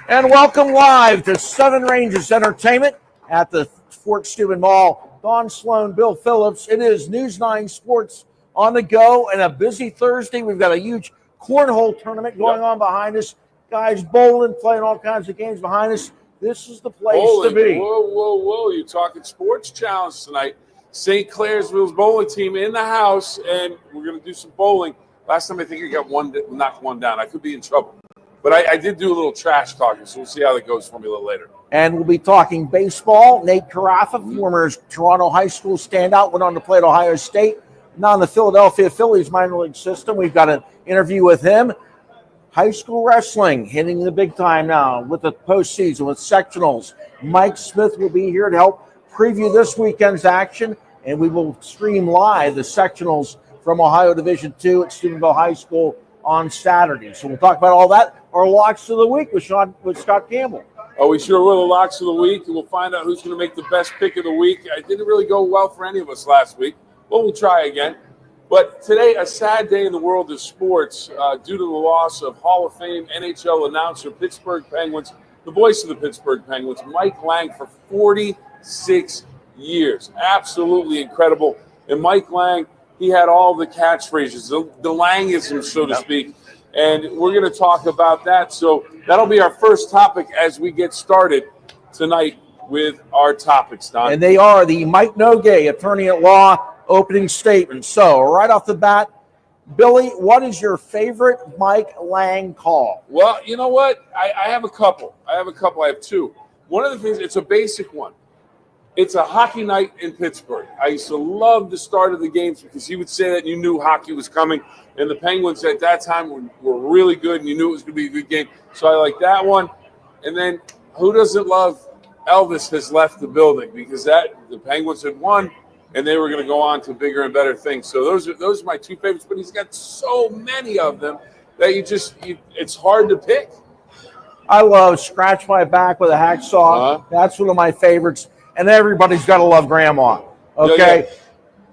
And welcome live to Seven Ranges Entertainment at the Fort Steuben Mall. Don Sloan, Bill Phillips. It is News 9 Sports on the go and a busy Thursday. We've got a huge cornhole tournament going on behind us. Guys bowling, playing all kinds of games behind us. This is the place to be. Whoa. You're talking sports challenge tonight. St. Clairsville's bowling team in the house, and we're going to do some bowling. Last time I think I got knocked one down. I could be in trouble. But I did do a little trash talking, so we'll see how that goes for me a little later. And we'll be talking baseball. Nate Karaffa, former Toronto High School standout, went on to play at Ohio State. Now in the Philadelphia Phillies minor league system. We've got an interview with him. High school wrestling hitting the big time now with the postseason, with sectionals. Mike Smith will be here to help preview this weekend's action, and we will stream live the sectionals from Ohio Division II at Steubenville High School on Saturday. So we'll talk about all that. Our locks of the week with Scott Campbell. Oh, we sure will. The locks of the week, and we'll find out who's going to make the best pick of the week. It didn't really go well for any of us last week. Well, we'll try again. But today, a sad day in the world of sports due to the loss of Hall of Fame NHL announcer, Pittsburgh Penguins, the voice of the Pittsburgh Penguins, Mike Lange, for 46 years. Absolutely incredible. And Mike Lange, he had all the catchphrases, the Langisms, so to speak. And we're going to talk about that. So that'll be our first topic as we get started tonight with our topics, Don. And they are the Mike Nogue, attorney at law, opening statement. So right off the bat, Billy, what is your favorite Mike Lange call? Well, you know what? I have a couple. I have two. One of the things, it's a basic one. It's a hockey night in Pittsburgh. I used to love the start of the games because he would say that and you knew hockey was coming. And the Penguins at that time were really good, and you knew it was going to be a good game. So I like that one. And then who doesn't love Elvis has left the building, because the Penguins had won, and they were going to go on to bigger and better things. So those are my two favorites. But he's got so many of them that it's hard to pick. I love Scratch My Back with a Hacksaw. That's one of my favorites. And everybody's got to love Grandma. Okay? Yeah.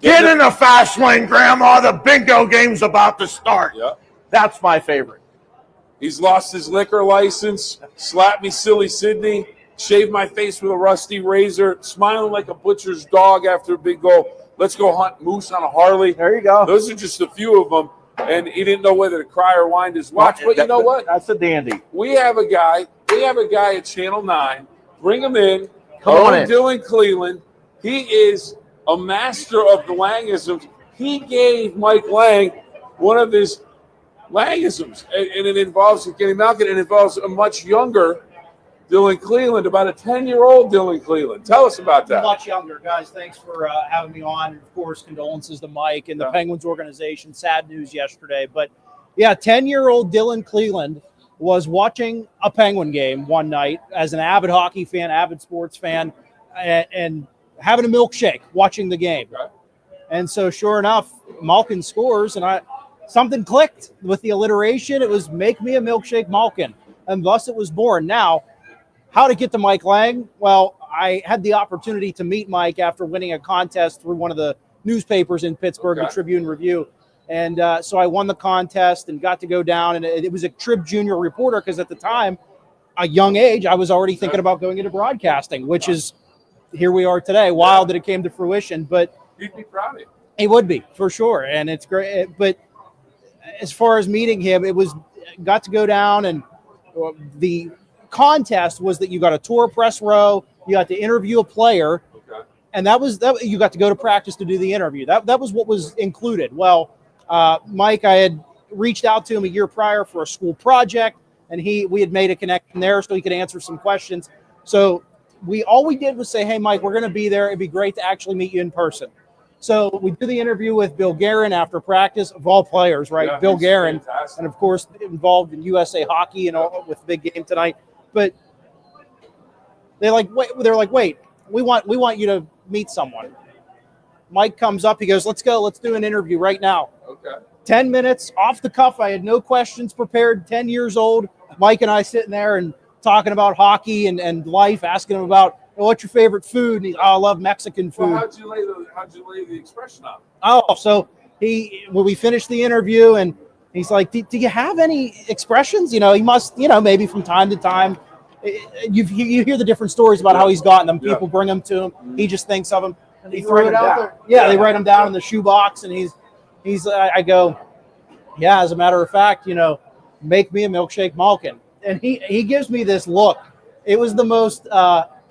Get in the fast lane, Grandma. The bingo game's about to start. Yeah. That's my favorite. He's lost his liquor license. Slap me, silly Sydney. Shave my face with a rusty razor. Smiling like a butcher's dog after a big goal. Let's go hunt moose on a Harley. There you go. Those are just a few of them. And he didn't know whether to cry or wind his watch. But you know what? That's a dandy. We have a guy at Channel 9. Bring him in. Come on in. Dylan Cleveland. He is a master of the Langisms. He gave Mike Lange one of his Langisms, and it involves Kenny Malkin. It involves a much younger Dylan Cleveland, about a 10-year-old Dylan Cleveland. Tell us about that. Much younger, guys. Thanks for having me on. And of course, condolences to Mike and the Penguins organization. Sad news yesterday. But, yeah, 10-year-old Dylan Cleveland was watching a Penguin game one night as an avid hockey fan, avid sports fan, and having a milkshake watching the game. Okay. And so sure enough, Malkin scores, and something clicked with the alliteration. It was "Make me a milkshake, Malkin," and thus it was born. Now, how to get to Mike Lange? Well, I had the opportunity to meet Mike after winning a contest through one of the newspapers in Pittsburgh, the Tribune Review. And so I won the contest and got to go down. And it was a Trib Junior reporter because at the time, a young age, I was already thinking about going into broadcasting, which is here we are today. Wild that it came to fruition. But he'd be proud of you. He would be, for sure. And it's great. But as far as meeting him, got to go down, and the contest was that you got a tour press row, you got to interview a player, and that you got to go to practice to do the interview. That was what was included. Well, Mike, I had reached out to him a year prior for a school project, and we had made a connection there so he could answer some questions. So all we did was say, "Hey, Mike, we're going to be there. It'd be great to actually meet you in person." So we did the interview with Bill Guerin after practice, of all players, right? Yeah, Bill Guerin, fantastic. and of course involved in USA Hockey and all with the big game tonight. But they're like, wait, we want you to meet someone. Mike comes up, he goes, let's do an interview right now. Okay. 10 minutes off the cuff. I had no questions prepared. 10 years old. Mike and I sitting there and talking about hockey and life, asking him about, what's your favorite food? And I love Mexican food. Well, how'd you lay the expression on? Oh, so when we finished the interview, and He's like, do you have any expressions? He must, maybe from time to time, you hear the different stories about how he's gotten them. People bring them to him. He just thinks of them. And He threw it out there. Yeah, they write them down in the shoebox, and he's. I go, yeah. As a matter of fact, make me a milkshake Malkin, and he gives me this look. It was the most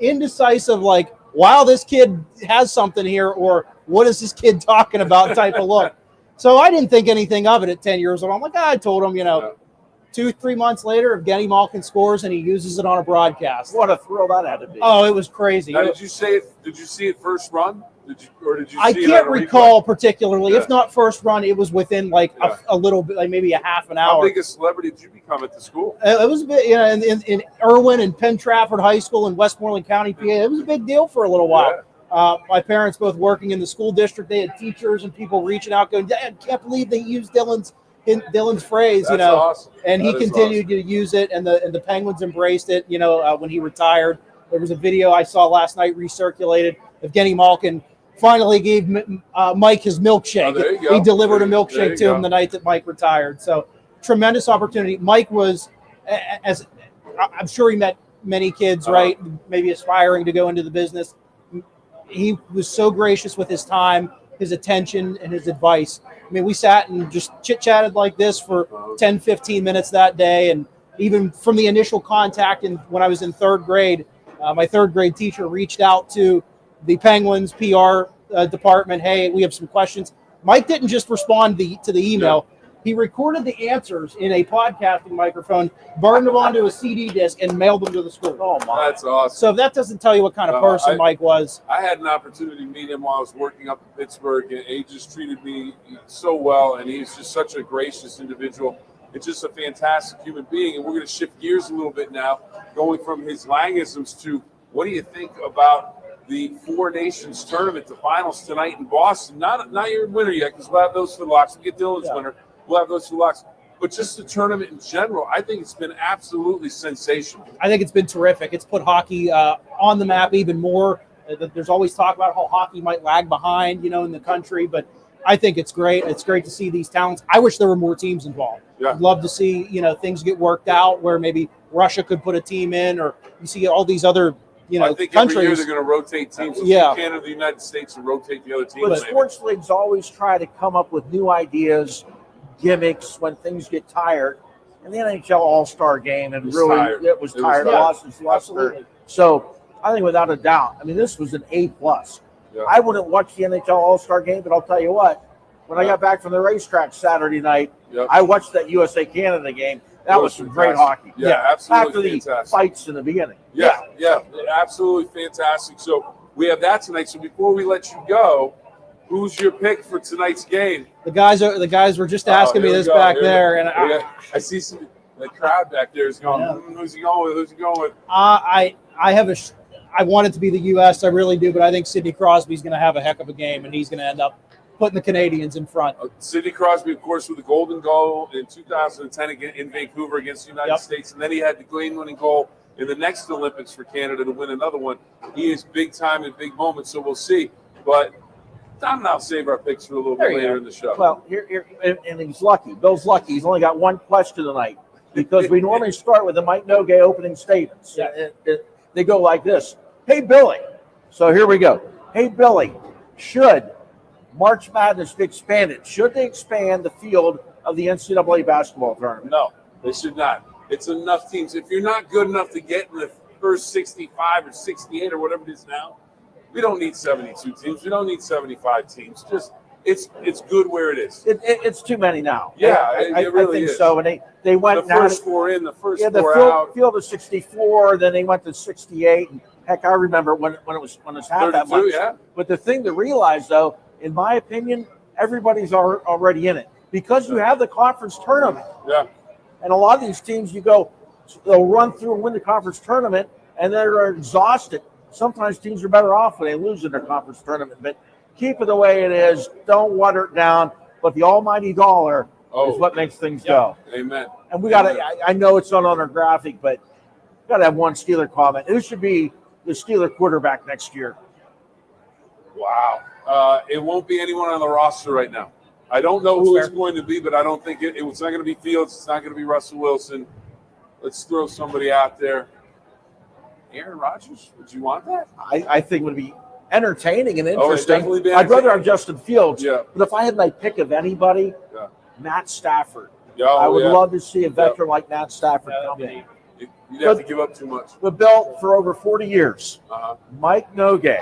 indecisive, like, wow, this kid has something here, or what is this kid talking about type of look. So I didn't think anything of it at 10 years old. I'm like, I told him, 2-3 months later, Evgeny Malkin scores and he uses it on a broadcast. What a thrill that had to be. Oh, it was crazy. Now, did you see it first run? Did you I see can't it recall particularly. Yeah. If not first run, it was within like a little bit, like maybe a half an hour. How big a celebrity did you become at the school? It was a bit, in Irwin and Penn Trafford High School in Westmoreland County, PA. It was a big deal for a little while. Yeah. My parents both working in the school district. They had teachers and people reaching out going, Dad, I can't believe they used Dylan's phrase, That's awesome. And he That is continued to use it, and the Penguins embraced it, when he retired. There was a video I saw last night recirculated. Evgeny Malkin finally gave Mike his milkshake. Oh, there you go. He delivered a There milkshake you to go. him the night that Mike retired. So tremendous opportunity. Mike was, as I'm sure he met many kids, right, maybe aspiring to go into the business. He was so gracious with his time, his attention, and his advice. I mean, we sat and just chit-chatted like this for 10, 15 minutes that day. And even from the initial contact, and when I was in third grade, my third grade teacher reached out to the Penguins PR department. Hey, we have some questions. Mike didn't just respond to the email. Yeah. He recorded the answers in a podcasting microphone, burned them onto a CD disc, and mailed them to the school. Oh, my. That's awesome. So if that doesn't tell you what kind of person Mike was. I had an opportunity to meet him while I was working up in Pittsburgh, and he just treated me so well, and he's just such a gracious individual. It's just a fantastic human being, and we're going to shift gears a little bit now, going from his Langisms to what do you think about the Four Nations tournament, the finals tonight in Boston? Not your winner yet, because we'll have those for the locks. We'll get Dylan's winner. We'll have those for the locks. But just the tournament in general, I think it's been absolutely sensational. I think it's been terrific. It's put hockey on the map even more. There's always talk about how hockey might lag behind, in the country, but I think it's great. It's great to see these talents. I wish there were more teams involved. Yeah. I'd love to see, things get worked out where maybe Russia could put a team in, or you see all these other, I think countries. every year they're going to rotate teams. Yeah. Canada, the United States, and rotate the other teams. But sports leagues always try to come up with new ideas, gimmicks when things get tired. And the NHL All-Star game, and really, tired. it was tired. tired. Lost its luster. Absolutely. So I think without a doubt, this was an A+. Yeah. I wouldn't watch the NHL All-Star game, but I'll tell you what, when I got back from the racetrack Saturday night, I watched that USA-Canada game. That was some great hockey. Yeah, absolutely after the fantastic. fights in the beginning. Yeah, absolutely fantastic. So we have that tonight. So before we let you go, who's your pick for tonight's game? The guys were just asking me this back there, and I see the crowd back there is going. Who's he going with? Who's he going with? I want it to be the U.S. I really do, but I think Sidney Crosby's going to have a heck of a game, and he's going to end up putting the Canadians in front. Sidney Crosby, of course, with the golden goal in 2010 in Vancouver against the United States, and then he had the game-winning goal in the next Olympics for Canada to win another one. He is big time in big moments, so we'll see. But Tom and I'll save our picks for a little bit later in the show. Well, here, and he's lucky. Bill's lucky. He's only got one question tonight because we normally start with the Mike Lange opening statements. They go like this. Hey, Billy. So here we go. Hey, Billy, should March Madness be expanded? Should they expand the field of the NCAA basketball tournament? No, they should not. It's enough teams. If you're not good enough to get in the first 65 or 68 or whatever it is now, we don't need 72 teams. We don't need 75 teams. Just it's good where it is. It's too many now. Yeah, I really think is. so. And they went the first four in, the first four out. Field of 64. Then they went to 68. And heck, I remember when it was half that much. Yeah. But the thing to realize, though, in my opinion, everybody's already in it because you have the conference tournament. Yeah. And a lot of these teams, they'll run through and win the conference tournament, and they're exhausted. Sometimes teams are better off when they lose in their conference tournament. But keep it the way it is. Don't water it down. But the almighty dollar is what makes things go. Amen. And we got to – I know it's not on our graphic, but got to have one Steeler comment. Who should be the Steeler quarterback next year? Wow. It won't be anyone on the roster right now. I don't know who Fair. it's going to be, but I don't think it's not going to be Fields. It's not going to be Russell Wilson. Let's throw somebody out there. Aaron Rodgers? Would you want that? I think it would be entertaining and Oh, it'd interesting. definitely be I'd rather entertaining. have Justin Fields. Yeah. But if I had my pick of anybody, Yeah. Matt Stafford. Yeah, I would yeah. love to see a veteran like Matt Stafford Yeah, come that'd be in. neat. You'd have to give up too much. But Bill, for over 40 years, Uh-huh. Mike Lange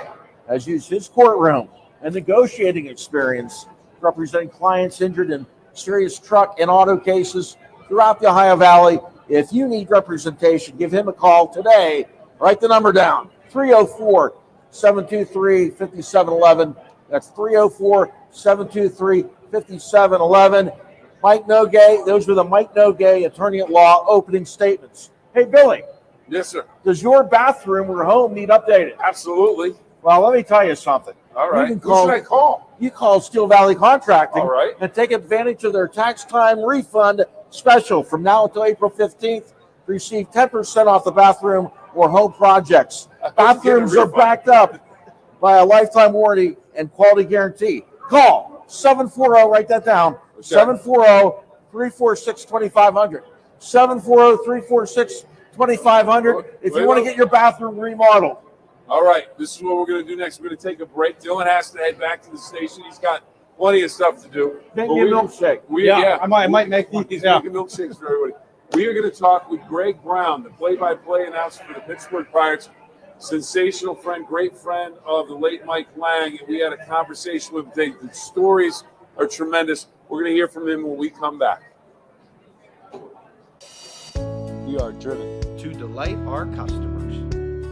has used his courtroom and negotiating experience representing clients injured in serious truck and auto cases throughout the Ohio Valley. If you need representation, give him a call today. Write the number down, 304-723-5711. That's 304-723-5711. Mike Lange, those were the Mike Lange attorney at law opening statements. Hey, Billy, Yes, sir. does your bathroom or home need updated? Absolutely. Well, let me tell you something. All You right. can Who call- should I call? You call Steel Valley Contracting All right. and take advantage of their tax time refund special from now until April 15th. Receive 10% off the bathroom or home projects. Bathrooms are backed up by a lifetime warranty and quality guarantee. Call 740, write that down, 740-346-2500. 740-346-2500 if you want to get your bathroom remodeled. All right. This is what we're going to do next. We're going to take a break. Dylan has to head back to the station. He's got plenty of stuff to do. Make But me a we- milkshake. I might make one. He's Yeah. making milkshakes for everybody. We are going to talk with Greg Brown, the play-by-play announcer for the Pittsburgh Pirates. Sensational friend, great friend of the late Mike Lange. We had a conversation with him. The stories are tremendous. We're going to hear from him when we come back. We are driven to delight our customers.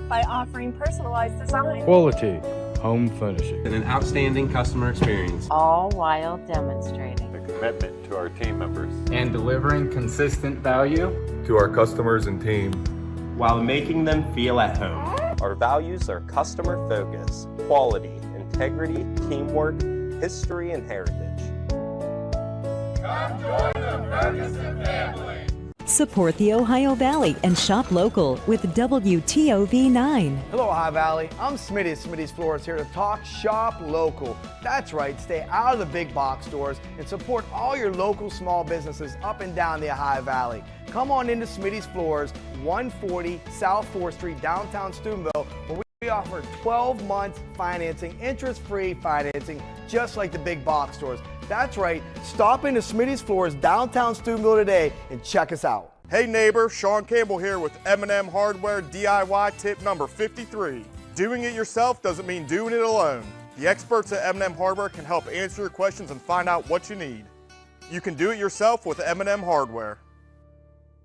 By offering personalized design. Quality home furnishing. and an outstanding customer experience. All while demonstrating The commitment to our team members. And delivering consistent value To our customers and team. While making them feel at home. Our values are customer focus, quality, integrity, teamwork, history, and heritage. Come join the Ferguson family. Support the Ohio Valley and shop local with WTOV 9. Hello, Ohio Valley. I'm Smitty at Smitty's Floors here to talk shop local. That's right, stay out of the big box stores and support all your local small businesses up and down the Ohio Valley. Come on into Smitty's Floors, 140 South 4th Street, downtown Steubenville, where we offer 12 months financing, interest-free financing, just like the big box stores. That's right, stop into Smitty's Floors, downtown Steubenville today and check us out. Hey neighbor, Sean Campbell here with M&M Hardware DIY tip number 53. Doing it yourself doesn't mean doing it alone. The experts at M&M Hardware can help answer your questions and find out what you need. You can do it yourself with M&M Hardware.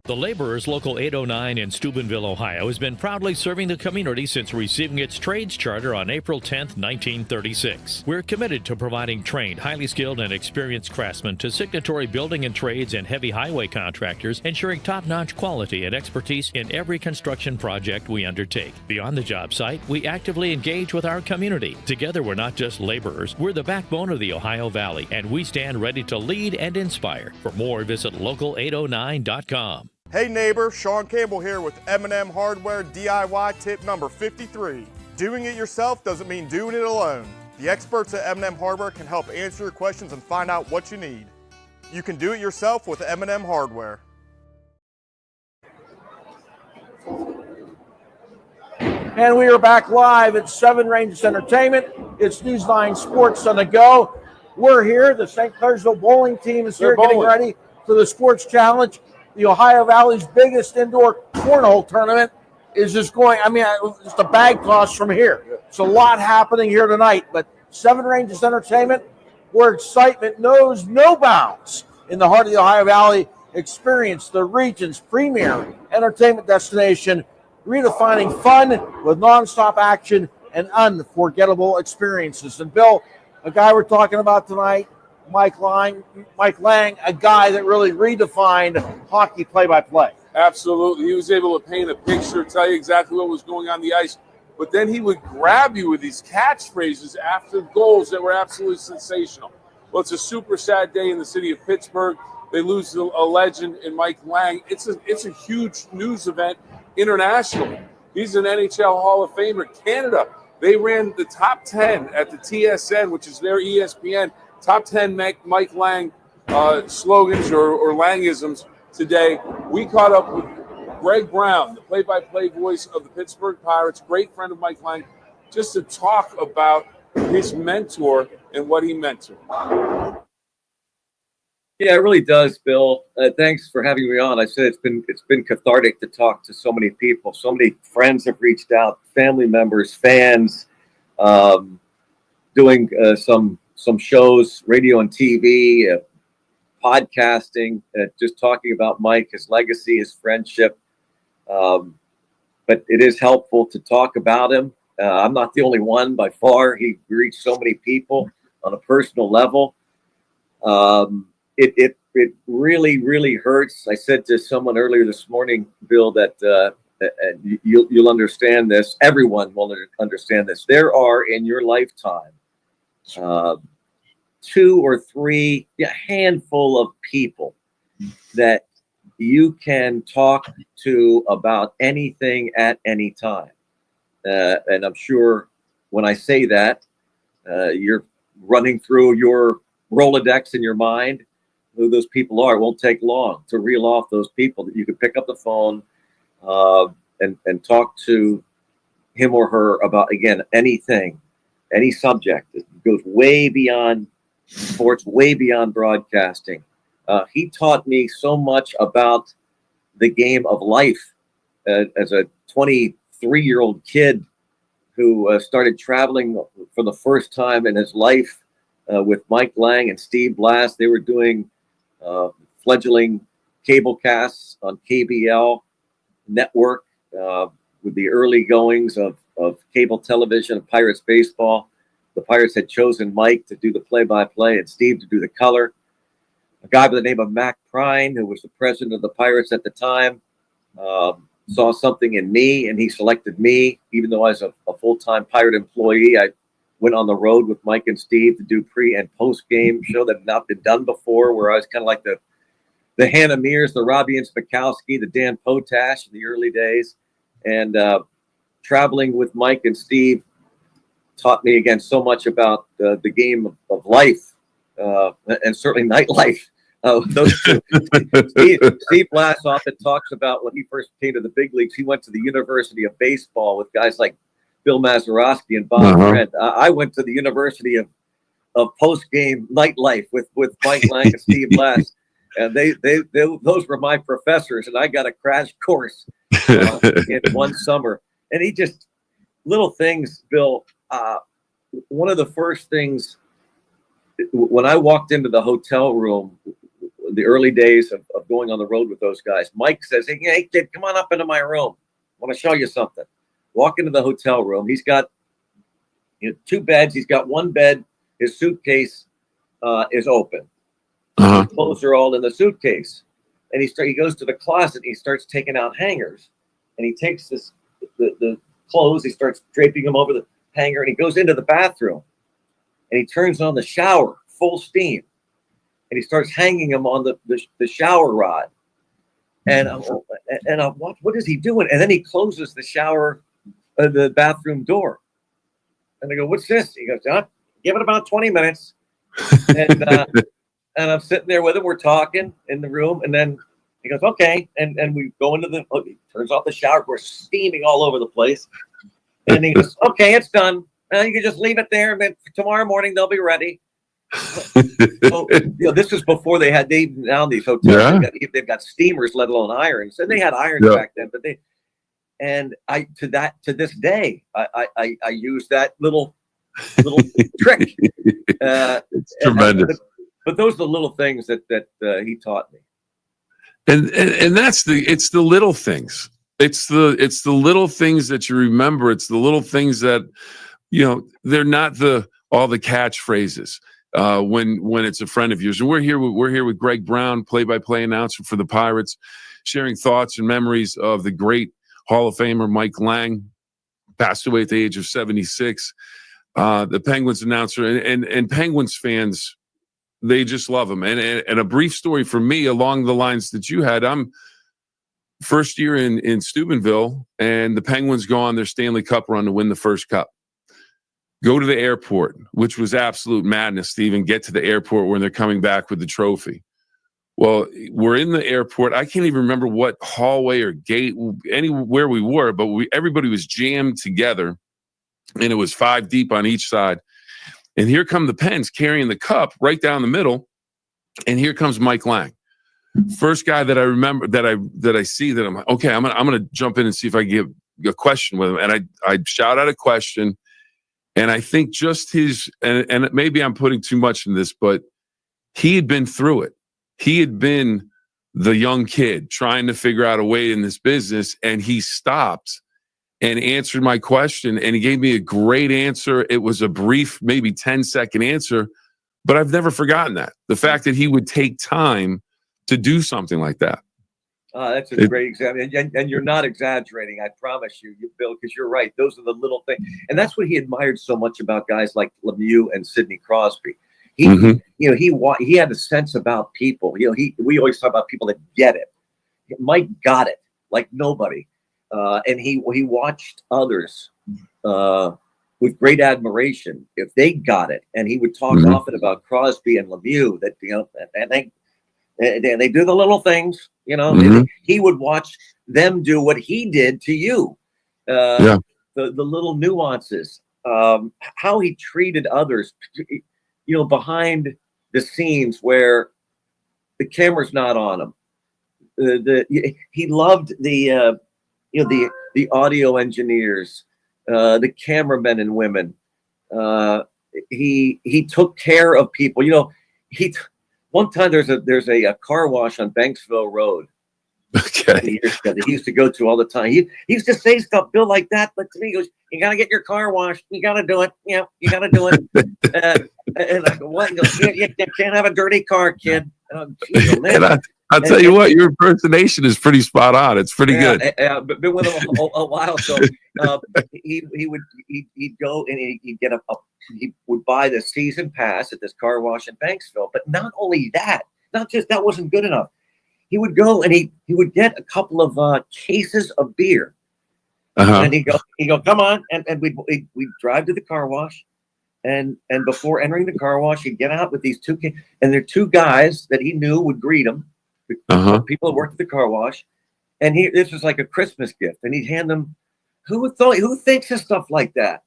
The Laborers Local 809 in Steubenville, Ohio, has been proudly serving the community since receiving its trades charter on April 10, 1936. We're committed to providing trained, highly skilled, and experienced craftsmen to signatory building and trades and heavy highway contractors, ensuring top-notch quality and expertise in every construction project we undertake. Beyond the job site, we actively engage with our community. Together, we're not just laborers, we're the backbone of the Ohio Valley, and we stand ready to lead and inspire. For more, visit local809.com. Hey neighbor, Sean Campbell here with M&M Hardware DIY tip number 53. Doing it yourself doesn't mean doing it alone. The experts at M&M Hardware can help answer your questions and find out what you need. You can do it yourself with M&M Hardware. And we are back live at Seven Ranges Entertainment. It's News 9 Sports on the go. We're here. The St. Clairsville bowling team is here getting ready for the Sports Challenge. The Ohio Valley's biggest indoor cornhole tournament is just going, it's the bag toss from here. It's a lot happening here tonight, but Seven Ranges Entertainment, where excitement knows no bounds. In the heart of the Ohio Valley, experience the region's premier entertainment destination, redefining fun with nonstop action and unforgettable experiences. And Bill, a guy we're talking about tonight, Mike Lange, a guy that really redefined hockey play-by-play. Absolutely. He was able to paint a picture, tell you exactly what was going on the ice, but then he would grab you with these catchphrases after goals that were absolutely sensational. Well, it's a super sad day in the city of Pittsburgh. They lose a legend in Mike Lange. It's a huge news event internationally. He's an NHL Hall of Famer. Canada, they ran the top 10 at the TSN, which is their ESPN, top 10 Mike Lange slogans or Langisms today. We caught up with Greg Brown, the play-by-play voice of the Pittsburgh Pirates, great friend of Mike Lange, just to talk about his mentor and what he meant to him. Yeah, it really does, Bill. Thanks for having me on. I said it's been cathartic to talk to so many people. So many friends have reached out, family members, fans, doing some shows, radio and TV, podcasting, just talking about Mike, his legacy, his friendship. But it is helpful to talk about him. I'm not the only one by far. He reached so many people on a personal level. It really, really hurts. I said to someone earlier this morning, Bill, that you'll understand this. Everyone will understand this. There are in your lifetime 2 or 3, a handful of people that you can talk to about anything at any time. And I'm sure when I say that, you're running through your Rolodex in your mind, who those people are. It won't take long to reel off those people that you can pick up the phone and talk to him or her about, again, anything, any subject. It goes way beyond sports, way beyond broadcasting. He taught me so much about the game of life as a 23-year-old kid who started traveling for the first time in his life with Mike Lange and Steve Blass. They were doing fledgling cable casts on KBL network with the early goings of cable television and Pirates baseball. The Pirates had chosen Mike to do the play-by-play and Steve to do the color. A guy by the name of Mac Prine, who was the president of the Pirates at the time, saw something in me, and he selected me. Even though I was a full-time Pirate employee, I went on the road with Mike and Steve to do pre and post-game show that had not been done before, where I was kind of like the Hannah Mears, the Robbie and Spakowski, the Dan Potash in the early days. And traveling with Mike and Steve taught me, again, so much about the game of life and certainly nightlife. Steve Blass often talks about when he first came to the big leagues, he went to the University of Baseball with guys like Bill Mazeroski and Bob Trent. I went to the University of post-game nightlife with Mike Lange and Steve Blass, and they those were my professors, and I got a crash course in one summer. And he just, little things, Bill. One of the first things when I walked into the hotel room, the early days of going on the road with those guys, Mike says, "Hey kid, come on up into my room. I want to show you something." Walk into the hotel room. He's got 2 beds. He's got one bed. His suitcase is open. His clothes are all in the suitcase. And he goes to the closet. And he starts taking out hangers. And he takes the clothes. He starts draping them over the hanger. And he goes into the bathroom. And he turns on the shower full steam. And he starts hanging them on the shower rod. And what is he doing? And then he closes the bathroom door. And I go, "What's this?" He goes, "Give it about 20 minutes. And I'm sitting there with him. We're talking in the room. And then he goes, "Okay." And we go into he turns off the shower. We're steaming all over the place. And he goes, "Okay, it's done. You can just leave it there. And then tomorrow morning they'll be ready." So, this was before now these hotels, they've got steamers, let alone irons. And they had irons back then, but to this day, I use that little trick. It's tremendous. But those are the little things that he taught me. And it's the little things. It's the little things that you remember. It's the little things that, they're not all the catchphrases. When it's a friend of yours. And we're here with Greg Brown, play-by-play announcer for the Pirates, sharing thoughts and memories of the great Hall of Famer Mike Lange, passed away at the age of 76. The Penguins announcer and Penguins fans, they just love him. And a brief story for me along the lines that you had. I'm first year in Steubenville, and the Penguins go on their Stanley Cup run to win the first cup. go to the airport, which was absolute madness to even get to the airport when they're coming back with the trophy. Well, we're in the airport. I can't even remember what hallway or gate, anywhere we were, but everybody was jammed together, and it was 5 deep on each side. And here come the Pens carrying the cup right down the middle, and here comes Mike Lange. First guy that I remember that I see that I'm like, okay, I'm gonna jump in and see if I can get a question with him. And I shout out a question, and I think just his and maybe I'm putting too much in this, but he had been through it. He had been the young kid trying to figure out a way in this business, and he stopped and answered my question, and he gave me a great answer. It was a brief, maybe 10-second answer, but I've never forgotten that. The fact that he would take time to do something like that. That's a great example. And you're not exaggerating, I promise you, Bill, because you're right. Those are the little things. And that's what he admired so much about guys like Lemieux and Sidney Crosby. He had a sense about people. We always talk about people that get it. Mike got it like nobody. And he watched others with great admiration if they got it. And he would talk often about Crosby and Lemieux that, and they do the little things, he would watch them do what he did to you. The little nuances, how he treated others, behind the scenes where the camera's not on him. He loved the audio engineers, the cameramen and women. He took care of people. One time there's a car wash on Banksville Road. Okay. That he used to go to all the time. He used to say stuff, Bill, like that. But to me, he goes, "You got to get your car washed. You got to do it. Yeah, you got to do it." And I go, "What?" He goes, you can't have a dirty car, kid. Geez, and I'll tell you what, your impersonation is pretty spot on. It's pretty good. But been with him a while, so he'd go and he'd get he would buy the season pass at this car wash in Banksville. But not only that, that wasn't good enough. He would go and he would get a couple of cases of beer, and he'd go, "Come on," and we'd drive to the car wash, and before entering the car wash, he'd get out with these and there are 2 guys that he knew would greet him, people that worked at the car wash, and this was like a Christmas gift, and he'd hand them. Who thinks of stuff like that?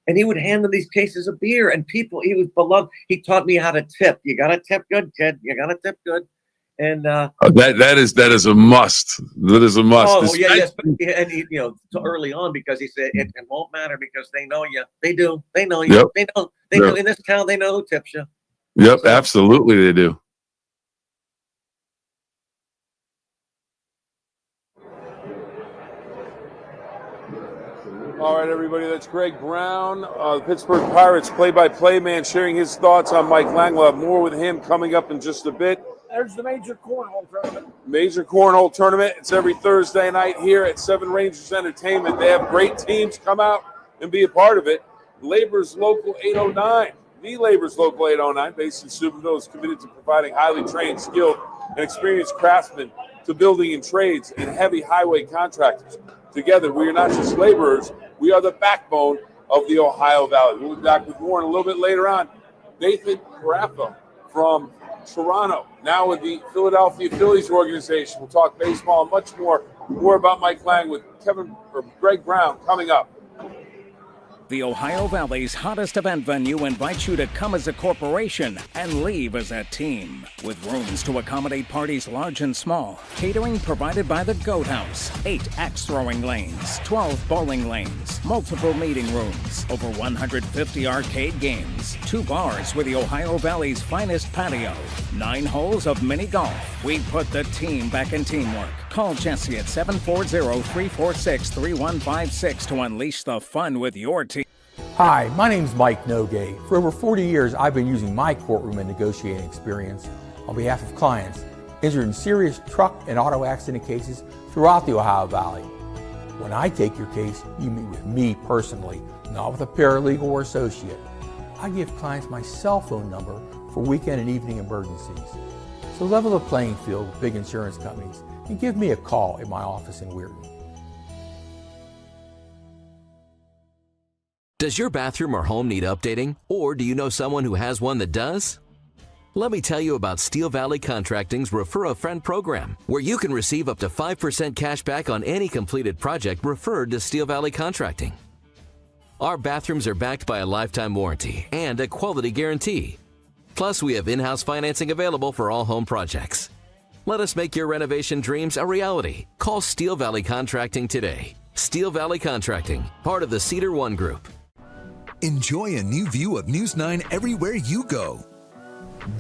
And he would hand them these cases of beer, and people, he was beloved. He taught me how to tip. You got to tip good, kid. You got to tip good. And that is a must. That is a must. Oh, yes. And so early on, because he said it won't matter because they know you. They do. They know you. Yep. They know in this town. They know who tips you. Yep, absolutely, they do. All right, everybody, that's Greg Brown, the Pittsburgh Pirates play-by-play man, sharing his thoughts on Mike Lange. We'll have more with him coming up in just a bit. There's the major cornhole tournament. Major cornhole tournament. It's every Thursday night here at Seven Rangers Entertainment. They have great teams. Come out and be a part of it. Labor's Local 809. The Labor's Local 809, based in Steubenville, is committed to providing highly trained, skilled, and experienced craftsmen to building and trades and heavy highway contractors. Together, we are not just laborers, we are the backbone of the Ohio Valley. We'll be back with more in a little bit later on. Nate Karaffa from Toronto, now with the Philadelphia Phillies organization. We'll talk baseball and much more. More about Mike Lange with Greg Brown coming up. The Ohio Valley's hottest event venue invites you to come as a corporation and leave as a team. With rooms to accommodate parties large and small, catering provided by the Goat House, 8 axe throwing lanes, 12 bowling lanes, multiple meeting rooms, over 150 arcade games, 2 bars with the Ohio Valley's finest patio, 9 holes of mini golf. We put the team back in teamwork. Call Jesse at 740-346-3156 to unleash the fun with your team. Hi, my name is Mike Nogay. For over 40 years, I've been using my courtroom and negotiating experience on behalf of clients injured in serious truck and auto accident cases throughout the Ohio Valley. When I take your case, you meet with me personally, not with a paralegal or associate. I give clients my cell phone number for weekend and evening emergencies. So level the playing field with big insurance companies and give me a call at my office in Weirton. Does your bathroom or home need updating, or do you know someone who has one that does? Let me tell you about Steel Valley Contracting's Refer a Friend program, where you can receive up to 5% cash back on any completed project referred to Steel Valley Contracting. Our bathrooms are backed by a lifetime warranty and a quality guarantee. Plus, we have in-house financing available for all home projects. Let us make your renovation dreams a reality. Call Steel Valley Contracting today. Steel Valley Contracting, part of the Cedar One Group. Enjoy a new view of News 9 everywhere you go.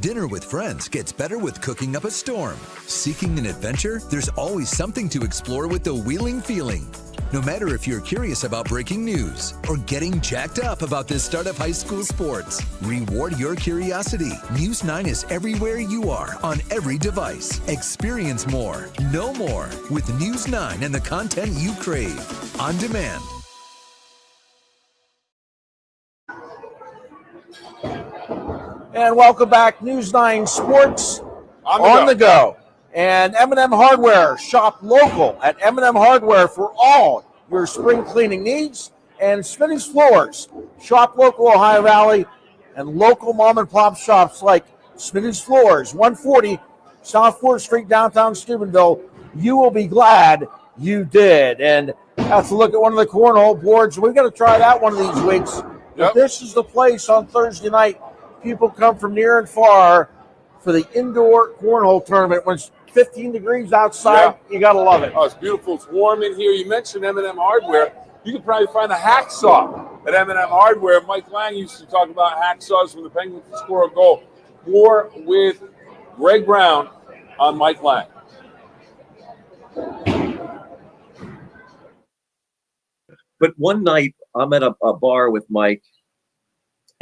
Dinner with friends gets better with cooking up a storm. Seeking an adventure? There's always something to explore with the Wheeling Feeling. No matter if you're curious about breaking news or getting jacked up about the start of high school sports, reward your curiosity. News 9 is everywhere you are on every device. Experience more, know more with News 9 and the content you crave. On demand. And welcome back, News 9 Sports on the go. And M&M Hardware, shop local at M&M Hardware for all your spring cleaning needs. And Smitty's Floors, shop local Ohio Valley and local mom and pop shops like Smitty's Floors, 140 South 4th Street, downtown Steubenville. You will be glad you did. And that's a look at one of the cornhole boards. We've got to try that one of these weeks. But this is the place on Thursday night. People come from near and far for the indoor cornhole tournament. When it's 15 degrees outside, you got to love it. Oh, it's beautiful. It's warm in here. You mentioned M&M Hardware. You could probably find a hacksaw at M&M Hardware. Mike Lange used to talk about hacksaws when the Penguins would score a goal. More with Greg Brown on Mike Lange. But one night, I'm at a bar with Mike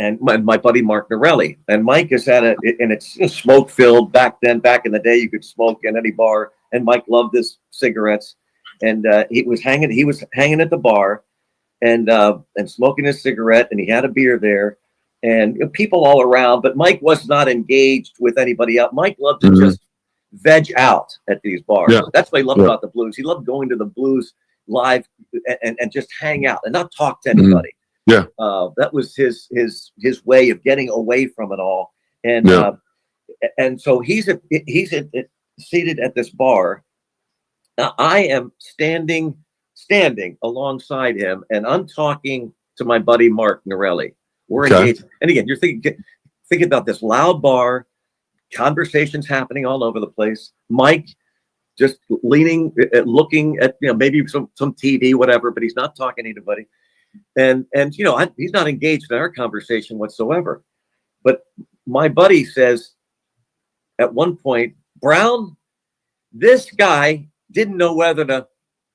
and my buddy Mark Norelli. And Mike is at it, and it's smoke filled. Back in the day, you could smoke in any bar. And Mike loved his cigarettes. And he was hanging at the bar and smoking his cigarette. And he had a beer there, and people all around. But Mike was not engaged with anybody else. Mike loved to just veg out at these bars. Yeah. That's what he loved about the Blues. He loved going to the Blues live and just hang out and not talk to anybody. Yeah, that was his way of getting away from it all. And and so he's seated at this bar. Now I am standing alongside him, and I'm talking to my buddy Mark Norelli. We're engaged. And again, you're thinking about this loud bar, conversations happening all over the place. Mike just leaning, looking at maybe some TV, whatever, but he's not talking to anybody. And he's not engaged in our conversation whatsoever. But my buddy says at one point, Brown, this guy didn't know whether to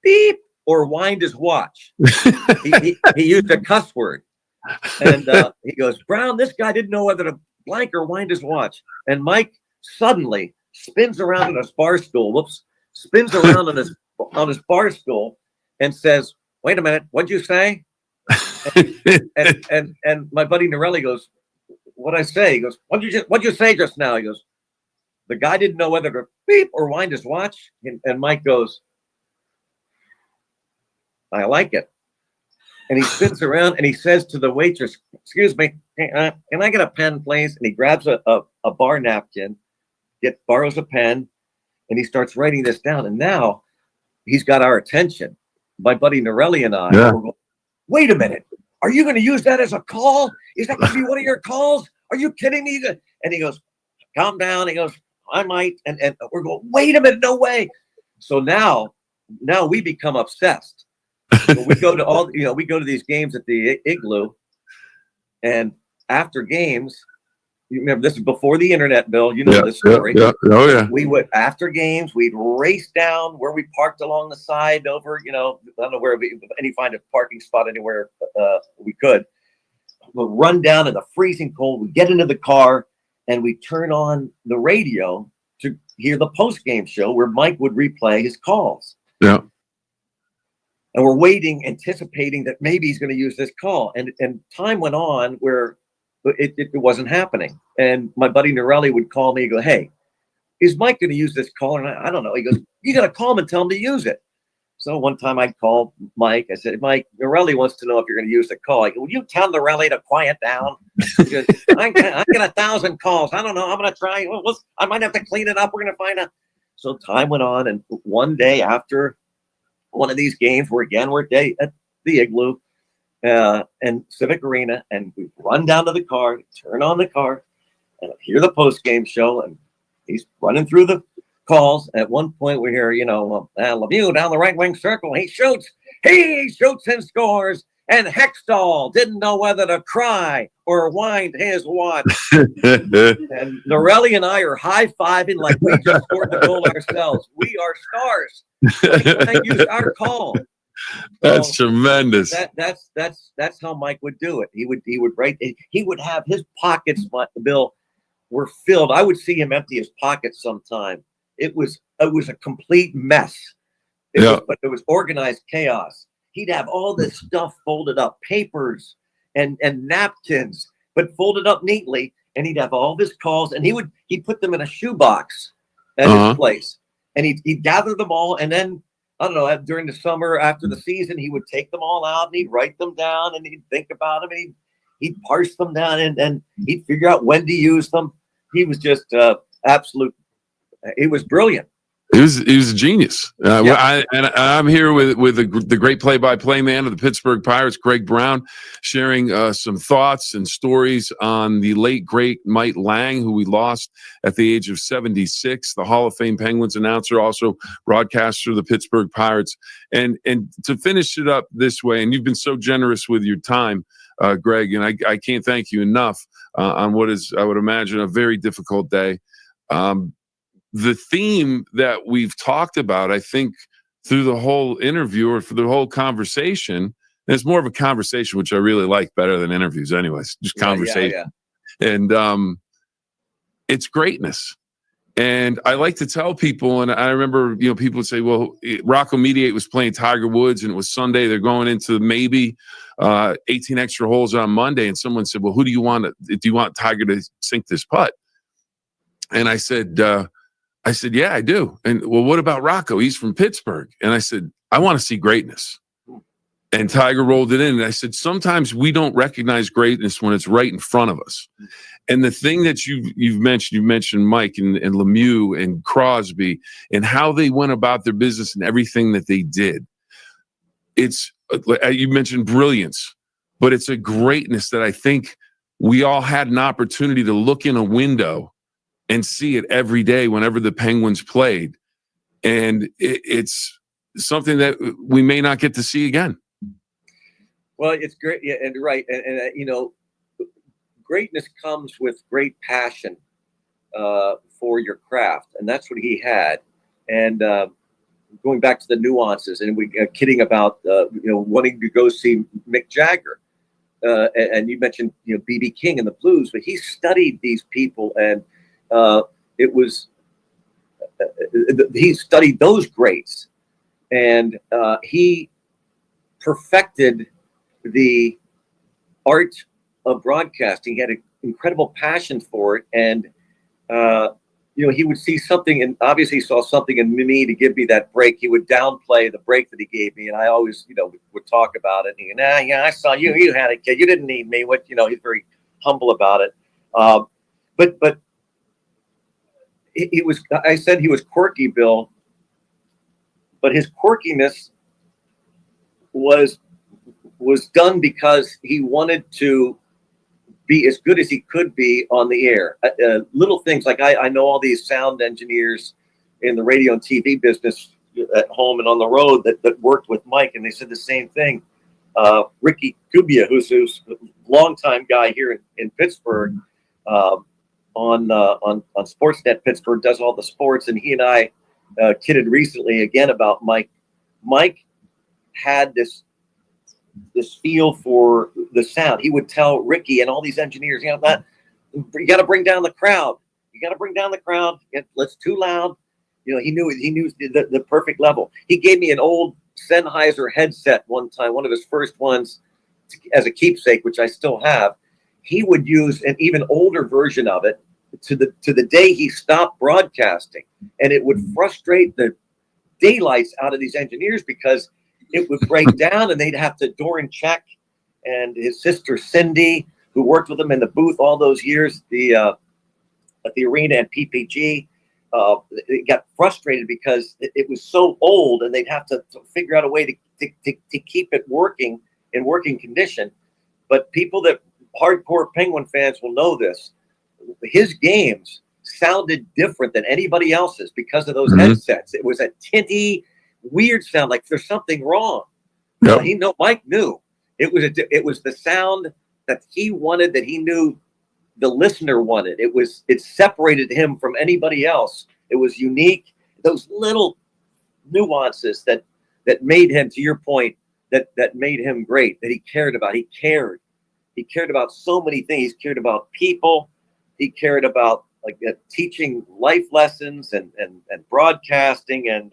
beep or wind his watch. he used a cuss word. And he goes, Brown, this guy didn't know whether to blank or wind his watch. And Mike suddenly spins around on his bar stool. Spins around on his bar stool and says, wait a minute, what'd you say? and my buddy Norelli goes, what'd I say? He goes, what'd you say just now? He goes, the guy didn't know whether to beep or wind his watch. And Mike goes, I like it. And he spins around and he says to the waitress, excuse me, can I get a pen, please? And he grabs a bar napkin, borrows a pen, and he starts writing this down. And now he's got our attention. My buddy Norelli and I, we're going, wait a minute. Are you going to use that as a call? Is that going to be one of your calls? Are you kidding me? And he goes, calm down. He goes, I might. And we're going, wait a minute. No way. So now we become obsessed. So we go to we go to these games at the Igloo. And after games, you remember this is before the internet, Bill. You know this story. Oh yeah. We would after games, we'd race down where we parked along the side over. I don't know where any find a parking spot anywhere we could. We'll run down in the freezing cold. We get into the car and we turn on the radio to hear the post game show where Mike would replay his calls. Yeah. And we're waiting, anticipating that maybe he's going to use this call. And time went on where it wasn't happening. And my buddy Norelli would call me and go, hey, is Mike going to use this call? And I don't know. He goes, you got to call him and tell him to use it. So one time I called Mike. I said, Mike, Norelli wants to know if you're going to use the call. I go, will you tell Norelli to quiet down? He goes, I get 1,000 calls. I don't know. I'm going to try. I might have to clean it up. We're going to find out. So time went on. And one day after one of these games, we're at the Igloo and Civic Arena. And we run down to the car, turn on the car, and hear the post-game show. And he's running through the calls. At one point we hear, Lemieux down the right wing circle. He shoots and scores. And Hextall didn't know whether to cry or wind his watch. And Norelli and I are high-fiving like we just scored the goal ourselves. We are stars. Mike used our call. That's tremendous. That's how Mike would do it. He would write. He would have his pockets, Bill, were filled. I would see him empty his pockets sometime. It was a complete mess. But it was organized chaos. He'd have all this stuff folded up, papers and napkins, but folded up neatly. And he'd have all of his calls, and he'd put them in a shoebox at his place, and he'd gather them all. And then I don't know, during the summer after the season, he would take them all out and he'd write them down and he'd think about them and he'd parse them down and he'd figure out when to use them. He was just absolute. He was brilliant. He was a genius. I'm here with the great play-by-play man of the Pittsburgh Pirates, Greg Brown, sharing some thoughts and stories on the late, great Mike Lange, who we lost at the age of 76, the Hall of Fame Penguins announcer, also broadcaster of the Pittsburgh Pirates. And to finish it up this way, and you've been so generous with your time, Greg, and I can't thank you enough on what is, I would imagine, a very difficult day. The theme that we've talked about, I think, through the whole interview or for the whole conversation, and it's more of a conversation, which I really like better than interviews anyways, just conversation. And it's greatness. And I like to tell people, and I remember, people would say, well, Rocco Mediate was playing Tiger Woods and it was Sunday. They're going into maybe 18 extra holes on Monday. And someone said, well, do you want Tiger to sink this putt? And I said, yeah, I do. And well, what about Rocco? He's from Pittsburgh. And I said, I want to see greatness. And Tiger rolled it in. And I said, sometimes we don't recognize greatness when it's right in front of us. And the thing that you mentioned Mike and Lemieux and Crosby and how they went about their business and everything that they did. You mentioned brilliance, but it's a greatness that I think we all had an opportunity to look in a window and see it every day whenever the Penguins played. And it's something that we may not get to see again. Well, it's great. Yeah, and right. And greatness comes with great passion for your craft. And that's what he had. And going back to the nuances, and we kidding about, wanting to go see Mick Jagger. And you mentioned, B.B. King and the Blues, but he studied these people and he studied those greats, and he perfected the art of broadcasting. He had an incredible passion for it, and he would see something, and obviously saw something in me to give me that break. He would downplay the break that he gave me, and I always, would talk about it. And I saw you. You had it, kid. You didn't need me. He's very humble about it. But I said he was quirky, Bill, but his quirkiness was done because he wanted to be as good as he could be on the air. Little things like I know all these sound engineers in the radio and TV business at home and on the road that worked with Mike, and they said the same thing. Ricky Gubia, who's a longtime guy here in Pittsburgh, on Sportsnet Pittsburgh, does all the sports, and he and I kidded recently again about Mike. Mike had this feel for the sound. He would tell Ricky and all these engineers, you got to bring down the crowd. You got to bring down the crowd. It's too loud. He knew the perfect level. He gave me an old Sennheiser headset one time, one of his first ones, as a keepsake, which I still have. He would use an even older version of it to the day he stopped broadcasting, and it would frustrate the daylights out of these engineers because it would break down and they'd have to door and check. And his sister Cindy, who worked with him in the booth all those years, at the arena and PPG, it got frustrated because it was so old, and they'd have to figure out a way to keep it working in working condition. But people that hardcore Penguin fans will know this. His games sounded different than anybody else's because of those headsets. It was a tinny, weird sound, like there's something wrong. Yep. Mike knew it was the sound that he wanted, that he knew the listener wanted. It separated him from anybody else. It was unique. Those little nuances that made him, to your point, that made him great, that he cared about. He cared about so many things. He cared about people. He cared about teaching life lessons and broadcasting. And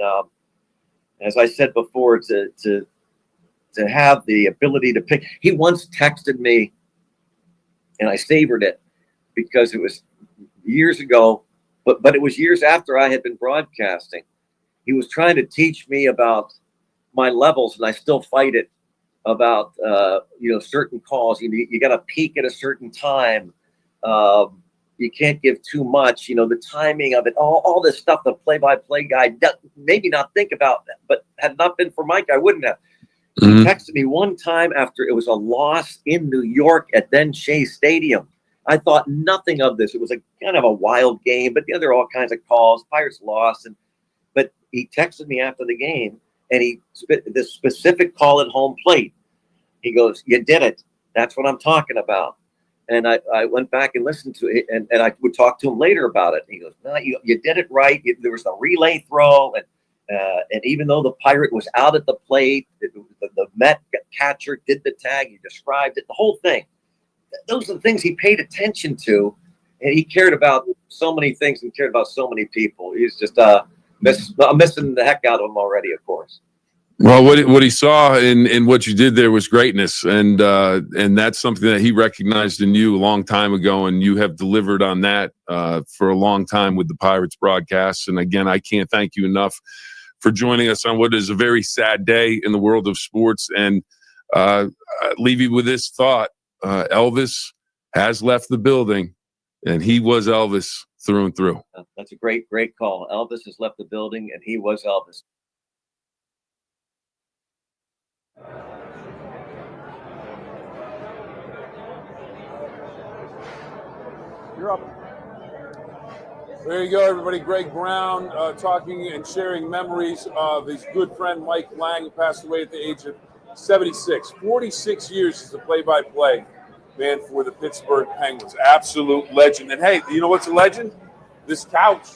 as I said before, to have the ability to pick. He once texted me, and I savored it because it was years ago, but it was years after I had been broadcasting. He was trying to teach me about my levels, and I still fight it, about certain calls. You got to peak at a certain time. You can't give too much. The timing of it, all this stuff. The play-by-play guy maybe not think about that, but had not been for Mike, I wouldn't have. He texted me one time after it was a loss in New York at then Shea Stadium. I thought nothing of this. It was a kind of a wild game, but there are all kinds of calls. Pirates lost, but he texted me after the game, and this specific call at home plate. He goes, "You did it. That's what I'm talking about." And I went back and listened to it, and I would talk to him later about it. And he goes, "No, you did it right. There was a relay throw, and even though the Pirate was out at the plate, the Met catcher did the tag. He described it, the whole thing. Those are the things he paid attention to, and he cared about so many things and cared about so many people. He's just I'm missing the heck out of him already, of course." Well, what he saw in what you did there was greatness, and that's something that he recognized in you a long time ago, and you have delivered on that for a long time with the Pirates broadcasts. And again, I can't thank you enough for joining us on what is a very sad day in the world of sports. And leave you with this thought: Elvis has left the building, and he was Elvis through and through. That's a great call. Elvis has left the building, and he was Elvis. You're up. There you go, everybody. Greg Brown talking and sharing memories of his good friend Mike Lange, who passed away at the age of 76. 46 years as the play-by-play man for the Pittsburgh Penguins. Absolute legend. And hey, you know what's a legend? This couch.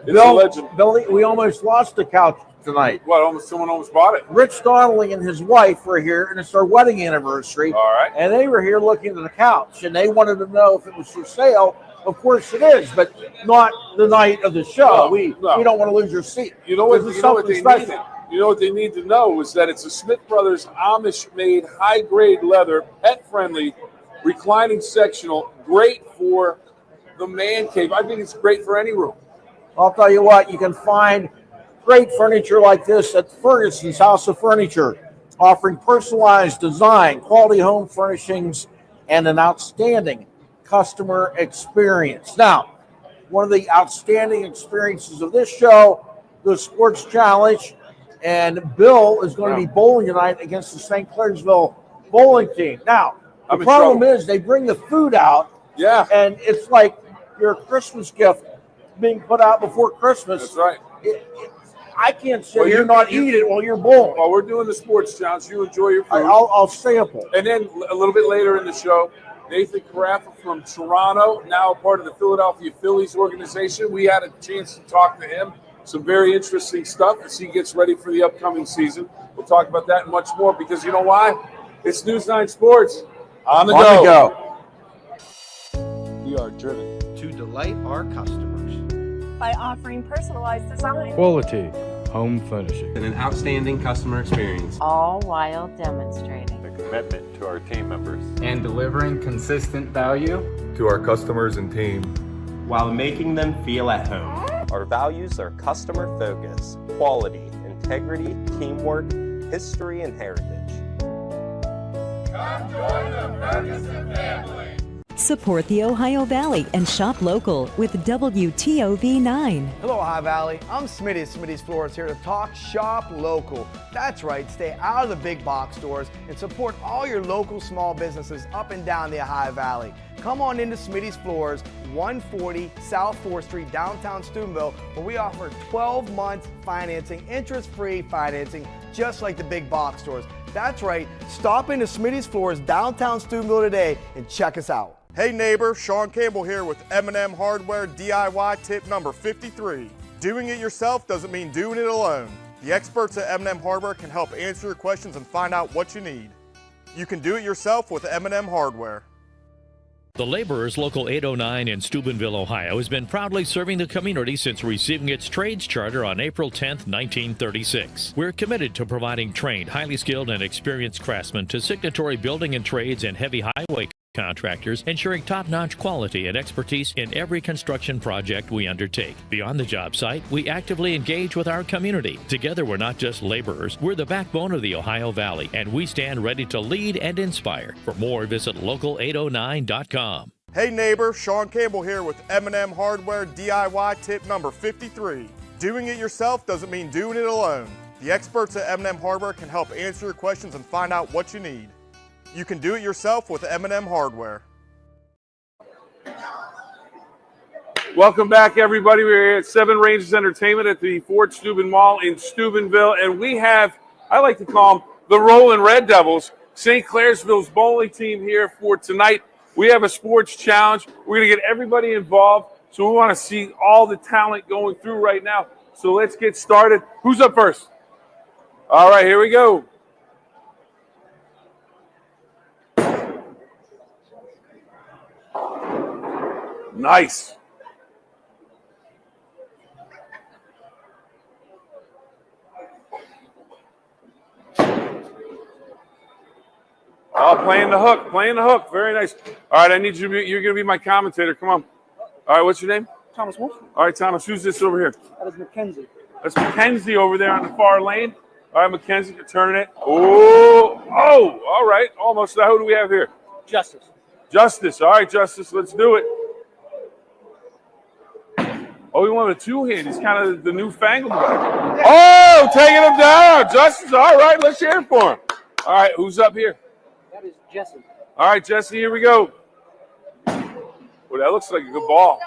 It's a legend. Billy, we almost lost the couch tonight. What? Someone almost bought it. Rich Donnelly and his wife were here, and it's their wedding anniversary. All right. And they were here looking at the couch, and they wanted to know if it was for sale. Of course it is, but not the night of the show. No, we don't want to lose your seat. You know what they need to know is that it's a Smith Brothers Amish-made high-grade leather, pet-friendly, reclining sectional, great for the man cave. I think it's great for any room. I'll tell you what, you can find great furniture like this at Ferguson's House of Furniture, offering personalized design, quality home furnishings, and an outstanding customer experience. Now, one of the outstanding experiences of this show, the Sports Challenge, and Bill is going to be bowling tonight against the St. Clairsville bowling team. Now, the problem is they bring the food out, and it's like your Christmas gift being put out before Christmas. That's right. I can't sit here and not eat it while you're bowling. While we're doing the Sports Challenge, you enjoy your food. I'll sample. And then a little bit later in the show, Nate Karaffa from Toronto, now a part of the Philadelphia Phillies organization. We had a chance to talk to him. Some very interesting stuff as he gets ready for the upcoming season. We'll talk about that and much more because you know why? It's News 9 Sports. On the go. We are driven to delight our customers by offering personalized design, quality home furnishing, and an outstanding customer experience. All while demonstrating the commitment to our team members and delivering consistent value to our customers and team while making them feel at home. Our values are customer focus, quality, integrity, teamwork, history, and heritage. Come join the Ferguson family. Support the Ohio Valley and shop local with WTOV 9. Hello, Ohio Valley. I'm Smitty at Smitty's Floors here to talk shop local. That's right, stay out of the big box stores and support all your local small businesses up and down the Ohio Valley. Come on into Smitty's Floors, 140 South 4th Street, downtown Steubenville, where we offer 12 months financing, interest-free financing, just like the big box stores. That's right, stop into Smitty's Floors, downtown Steubenville today and check us out. Hey neighbor, Sean Campbell here with M&M Hardware DIY tip number 53. Doing it yourself doesn't mean doing it alone. The experts at M&M Hardware can help answer your questions and find out what you need. You can do it yourself with M&M Hardware. The Laborers Local 809 in Steubenville, Ohio has been proudly serving the community since receiving its trades charter on April 10, 1936. We're committed to providing trained, highly skilled, and experienced craftsmen to signatory building and trades and heavy highway contractors, ensuring top-notch quality and expertise in every construction project we undertake. Beyond the job site, we actively engage with our community. Together, we're not just laborers, we're the backbone of the Ohio Valley, and we stand ready to lead and inspire. For more, visit local809.com. Hey neighbor, Sean Campbell here with M&M Hardware DIY tip number 53. Doing it yourself doesn't mean doing it alone. The experts at M&M Hardware can help answer your questions and find out what you need. You can do it yourself with M&M Hardware. Welcome back, everybody. We're here at Seven Ranges Entertainment at the Fort Steuben Mall in Steubenville, and we have, I like to call them, the Rolling Red Devils, St. Clairsville's bowling team here for tonight. We have a sports challenge. We're going to get everybody involved, so we want to see all the talent going through right now. So let's get started. Who's up first? All right, here we go. Nice. Oh, playing the hook, very nice. All right, I need you to you're going to be my commentator. Come on. All right, what's your name? Thomas Wolf. All right, Thomas, who's this over here? That is Mackenzie. That's Mackenzie over there on the far lane. All right, Mackenzie, you're turning it. Oh, all right, almost. Now, who do we have here? Justice. Justice. All right, Justice, let's do it. Oh, he wanted a two-hand. He's kind of the newfangled guy. Oh, taking him down. Justice, all right, let's hear it for him. All right, who's up here? That is Jesse. All right, Jesse, here we go. Well, that looks like a good ball.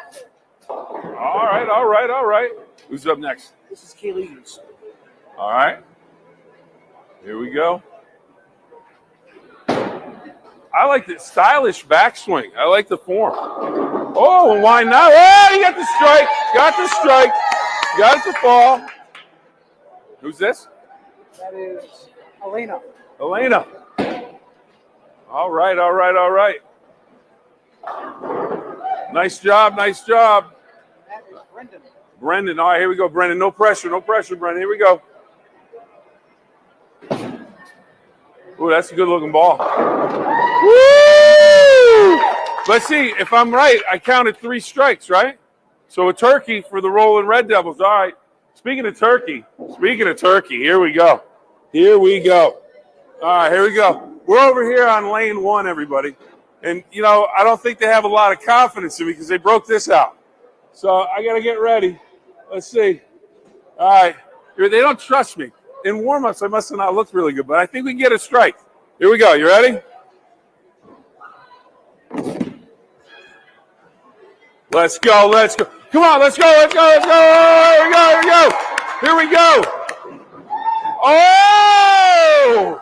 All right. Who's up next? This is Kaylee. All right. Here we go. I like the stylish backswing. I like the form. Oh, why not? Oh, you got the strike. Got it to fall. Who's this? That is Elena. All right. Nice job. That is Brendan. Brendan. All right, here we go, Brendan. No pressure, Brendan. Here we go. Ooh, that's a good-looking ball. Woo! Let's see. If I'm right, I counted 3 strikes, right? So a turkey for the Rolling Red Devils. All right. Speaking of turkey, here we go. All right, here we go. We're over here on lane 1, everybody. And, you know, I don't think they have a lot of confidence in me because they broke this out. So I got to get ready. Let's see. All right. They don't trust me. In warm-ups, I must have not looked really good, but I think we can get a strike. Here we go. You ready? Let's go. Come on, let's go. Here we go. Oh!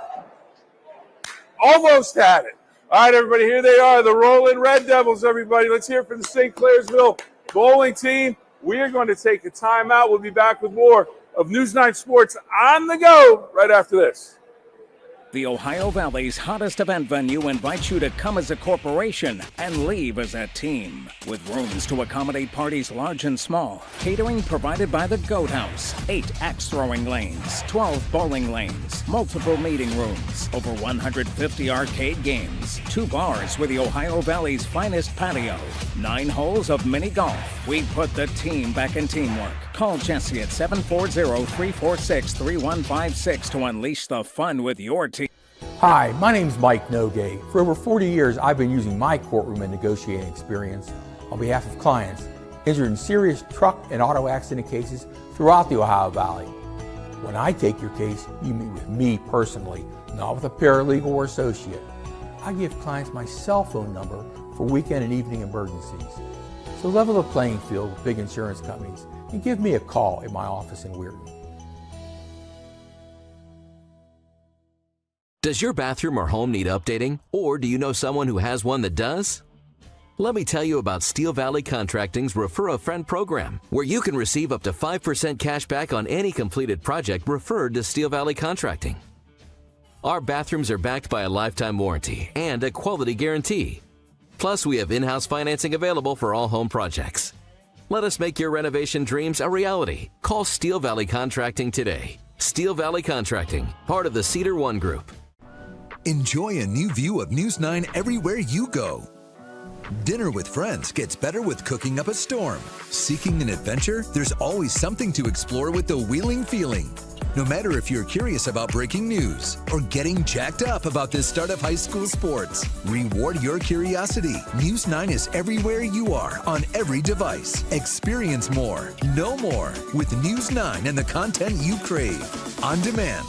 Almost had it. All right, everybody, here they are, the Rolling Red Devils, everybody. Let's hear it for the St. Clairsville bowling team. We are going to take a timeout. We'll be back with more of News 9 Sports on the go right after this. The Ohio Valley's hottest event venue invites you to come as a corporation and leave as a team. With rooms to accommodate parties large and small, catering provided by the Goat House, 8 axe throwing lanes, 12 bowling lanes, multiple meeting rooms, over 150 arcade games, 2 bars with the Ohio Valley's finest patio, 9 holes of mini golf. We put the team back in teamwork. Call Jesse at 740-346-3156 to unleash the fun with your team. Hi, my name's Mike Lange. For over 40 years, I've been using my courtroom and negotiating experience on behalf of clients injured in serious truck and auto accident cases throughout the Ohio Valley. When I take your case, you meet with me personally, not with a paralegal or associate. I give clients my cell phone number for weekend and evening emergencies. So level the playing field with big insurance companies and give me a call at my office in Weirton. Does your bathroom or home need updating? Or do you know someone who has one that does? Let me tell you about Steel Valley Contracting's Refer a Friend program, where you can receive up to 5% cash back on any completed project referred to Steel Valley Contracting. Our bathrooms are backed by a lifetime warranty and a quality guarantee. Plus, we have in-house financing available for all home projects. Let us make your renovation dreams a reality. Call Steel Valley Contracting today. Steel Valley Contracting, part of the Cedar One Group. Enjoy a new view of News 9 everywhere you go. Dinner with friends gets better with cooking up a storm. Seeking an adventure? There's always something to explore with the Wheeling Feeling. No matter if you're curious about breaking news or getting jacked up about the start of high school sports, reward your curiosity. News 9 is everywhere you are on every device. Experience more, know more with News 9 and the content you crave. On demand.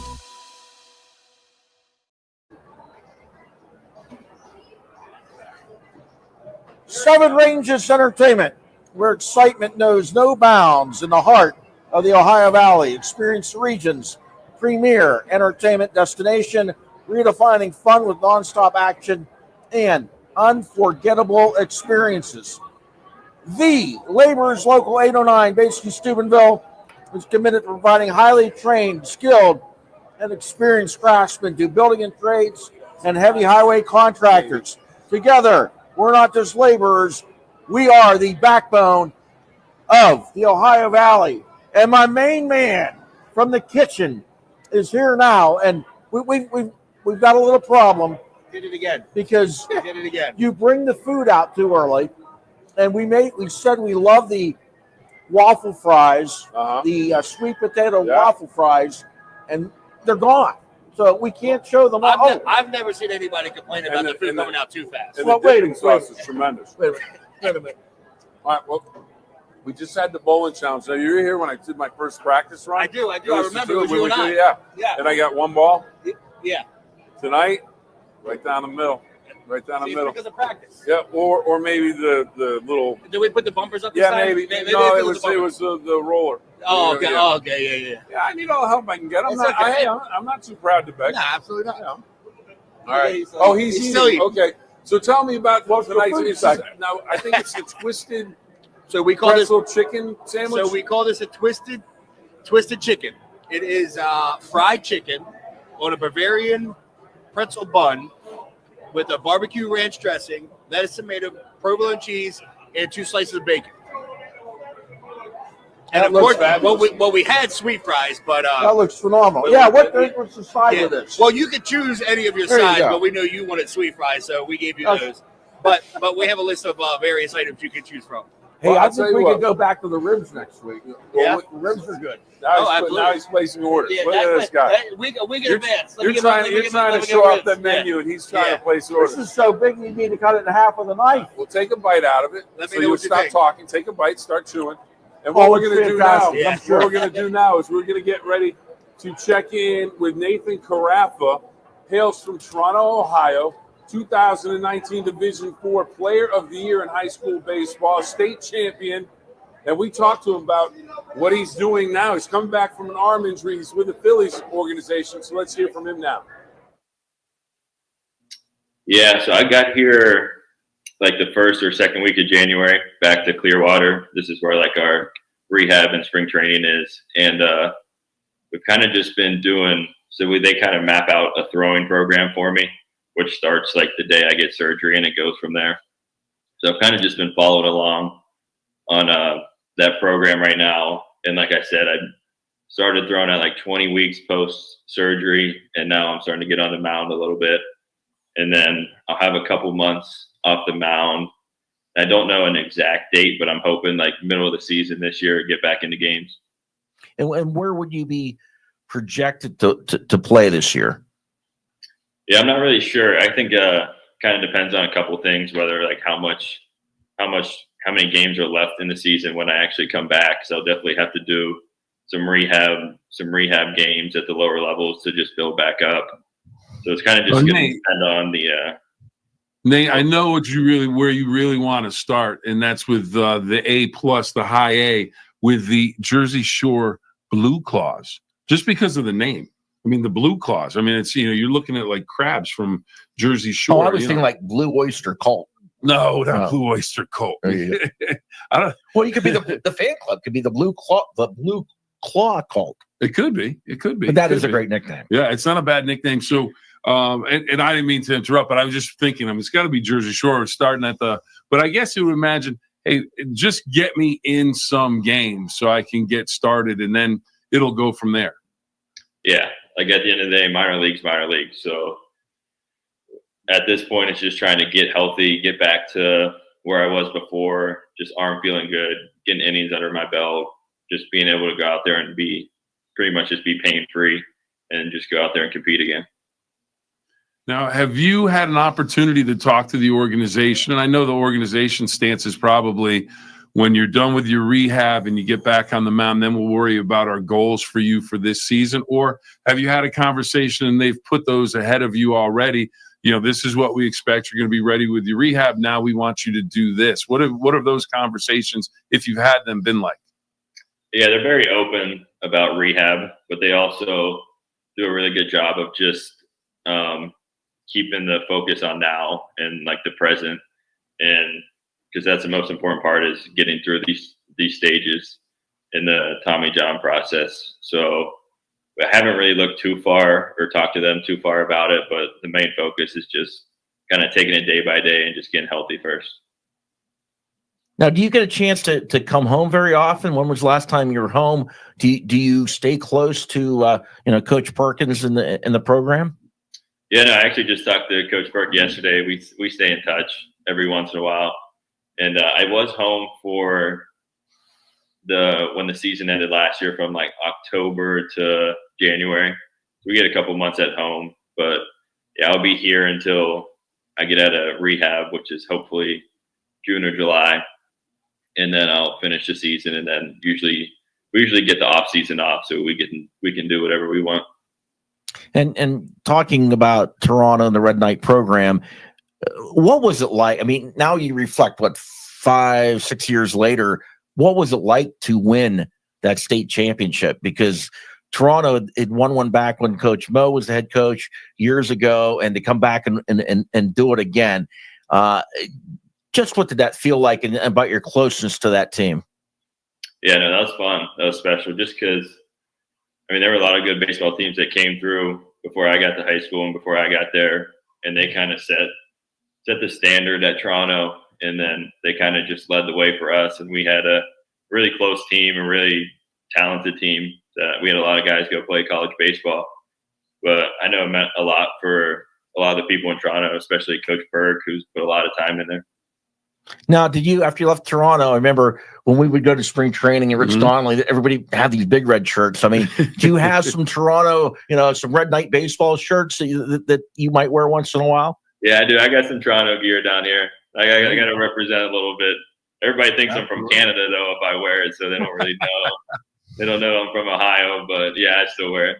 Seven Ranges Entertainment, where excitement knows no bounds in the heart of the Ohio Valley. Experience the region's premier entertainment destination, redefining fun with nonstop action and unforgettable experiences. The Laborers Local 809, based in Steubenville, is committed to providing highly trained, skilled, and experienced craftsmen to building and trades and heavy highway contractors. Together, we're not just laborers, we are the backbone of the Ohio Valley. And my main man from the kitchen is here now, and we've got a little problem. Did it again. Because Did it again. you bring the food out too early, and we said we love the waffle fries, the sweet potato waffle fries, and they're gone. So we can't show them. I've never seen anybody complain about the food coming out too fast. And the dipping sauce is tremendous. Wait a minute. All right, well, we just had the bowling challenge. So you were here when I did my first practice run? I do. I remember it was you and I. Yeah. And I got one ball. Yeah. Tonight, right down the middle. Right down the See, middle. because of practice. Yeah, or maybe the little. Did we put the bumpers up? Yeah, this time? maybe. Maybe No, it it was the roller. Oh, okay. Yeah. Oh, okay. Yeah. Yeah, I need all the help I can get. I'm not too proud to beg. No, absolutely not. All right. So He's still eating. Okay. So tell me about tonight's. Now, I think it's the twisted. So we call pretzel chicken sandwich. So we call this a twisted chicken. It is fried chicken on a Bavarian pretzel bun with a barbecue ranch dressing, lettuce, tomato, provolone cheese, and 2 slices of bacon. And of course, we had sweet fries, but that looks phenomenal. Yeah, what's the side of this? Well, you could choose any of your sides, but we know you wanted sweet fries, so we gave you those. But we have a list of various items you can choose from. Hey, I think we could go back to the ribs next week. Yeah, the ribs are good. Now he's placing orders. Yeah, Look at this guy. We can advance. You're trying to show off that menu, and he's trying to place orders. This is so big you need to cut it in half with a knife. We'll take a bite out of it. Let me so know you'll what you stop think. talking. Take a bite. Start chewing. And what we're going to do now, is we're going to get ready to check in with Nate Karaffa, hails from Toronto, Ohio, 2019 Division IV Player of the Year in high school baseball, state champion. And we talked to him about what he's doing now. He's coming back from an arm injury. He's with the Phillies organization. So let's hear from him now. Yeah, so I got here like the first or second week of January, back to Clearwater. This is where like our rehab and spring training is. And we've kind of just been doing, they kind of map out a throwing program for me, which starts like the day I get surgery and it goes from there. So I've kind of just been following along on that program right now. And like I said, I started throwing at like 20 weeks post surgery, and now I'm starting to get on the mound a little bit. And then I'll have a couple months off the mound I don't know an exact date, but I'm hoping like middle of the season this year, get back into games. And where would you be projected to play this year? Yeah, I'm not really sure. I think kind of depends on a couple of things, whether like how many games are left in the season when I actually come back. So I'll definitely have to do some rehab games at the lower levels to just build back up. So it's kind of just going to depend on the. Nate, I know where you really want to start, and that's with the A+, the high A, with the Jersey Shore Blue Claws, just because of the name. I mean, the Blue Claws. I mean, it's, you're looking at like crabs from Jersey Shore. Oh, I was thinking like Blue Oyster Cult. No, not Blue Oyster Cult. I don't. Well, you could be the fan club. Could be the Blue Claw Cult. It could be. But that is a great nickname. Yeah, it's not a bad nickname. So, and I didn't mean to interrupt, but I was just thinking, it's got to be Jersey Shore starting at the. But I guess you would imagine, hey, just get me in some games so I can get started, and then it'll go from there. Yeah, like at the end of the day, minor league's minor league. So at this point, it's just trying to get healthy, get back to where I was before, just arm feeling good, getting innings under my belt, just being able to go out there and be pain-free and just go out there and compete again. Now, have you had an opportunity to talk to the organization? And I know the organization stance is probably when you're done with your rehab and you get back on the mound, then we'll worry about our goals for you for this season. Or have you had a conversation and they've put those ahead of you already? This is what we expect. You're going to be ready with your rehab. Now we want you to do this. What have those conversations, if you've had them, been like? Yeah, they're very open about rehab, but they also do a really good job of just keeping the focus on now and like the present, and because that's the most important part is getting through these stages in the Tommy John process. So I haven't really looked too far or talked to them too far about it, but the main focus is just kind of taking it day by day and just getting healthy first. Now, do you get a chance to come home very often? When was the last time you were home? Do you stay close to Coach Perkins in the program? Yeah, no, I actually just talked to Coach Perk yesterday. We stay in touch every once in a while, and I was home for when the season ended last year, from like October to January. We get a couple months at home, but yeah, I'll be here until I get out of rehab, which is hopefully June or July. And then I'll finish the season, and then we usually get the off season off, so we can do whatever we want. And talking about Toronto and the Red Knight program, what was it like? I mean, now you reflect, 5-6 years later, what was it like to win that state championship? Because Toronto had won one back when Coach Mo was the head coach years ago, and to come back and do it again. Just what did that feel like, and about your closeness to that team? Yeah, no, that was fun. That was special just because, there were a lot of good baseball teams that came through before I got to high school and before I got there, and they kind of set the standard at Toronto, and then they kind of just led the way for us, and we had a really close team, a really talented team that we had a lot of guys go play college baseball. But I know it meant a lot for a lot of the people in Toronto, especially Coach Berg, who's put a lot of time in there. Now, did you, after you left Toronto, I remember when we would go to spring training at Rich Donnelly, everybody had these big red shirts. Do you have some Toronto, some Red Knight baseball shirts that you might wear once in a while? Yeah, I do. I got some Toronto gear down here. I got to represent a little bit. Everybody thinks I'm from Canada, though, if I wear it, so they don't really know. They don't know I'm from Ohio, but yeah, I still wear it.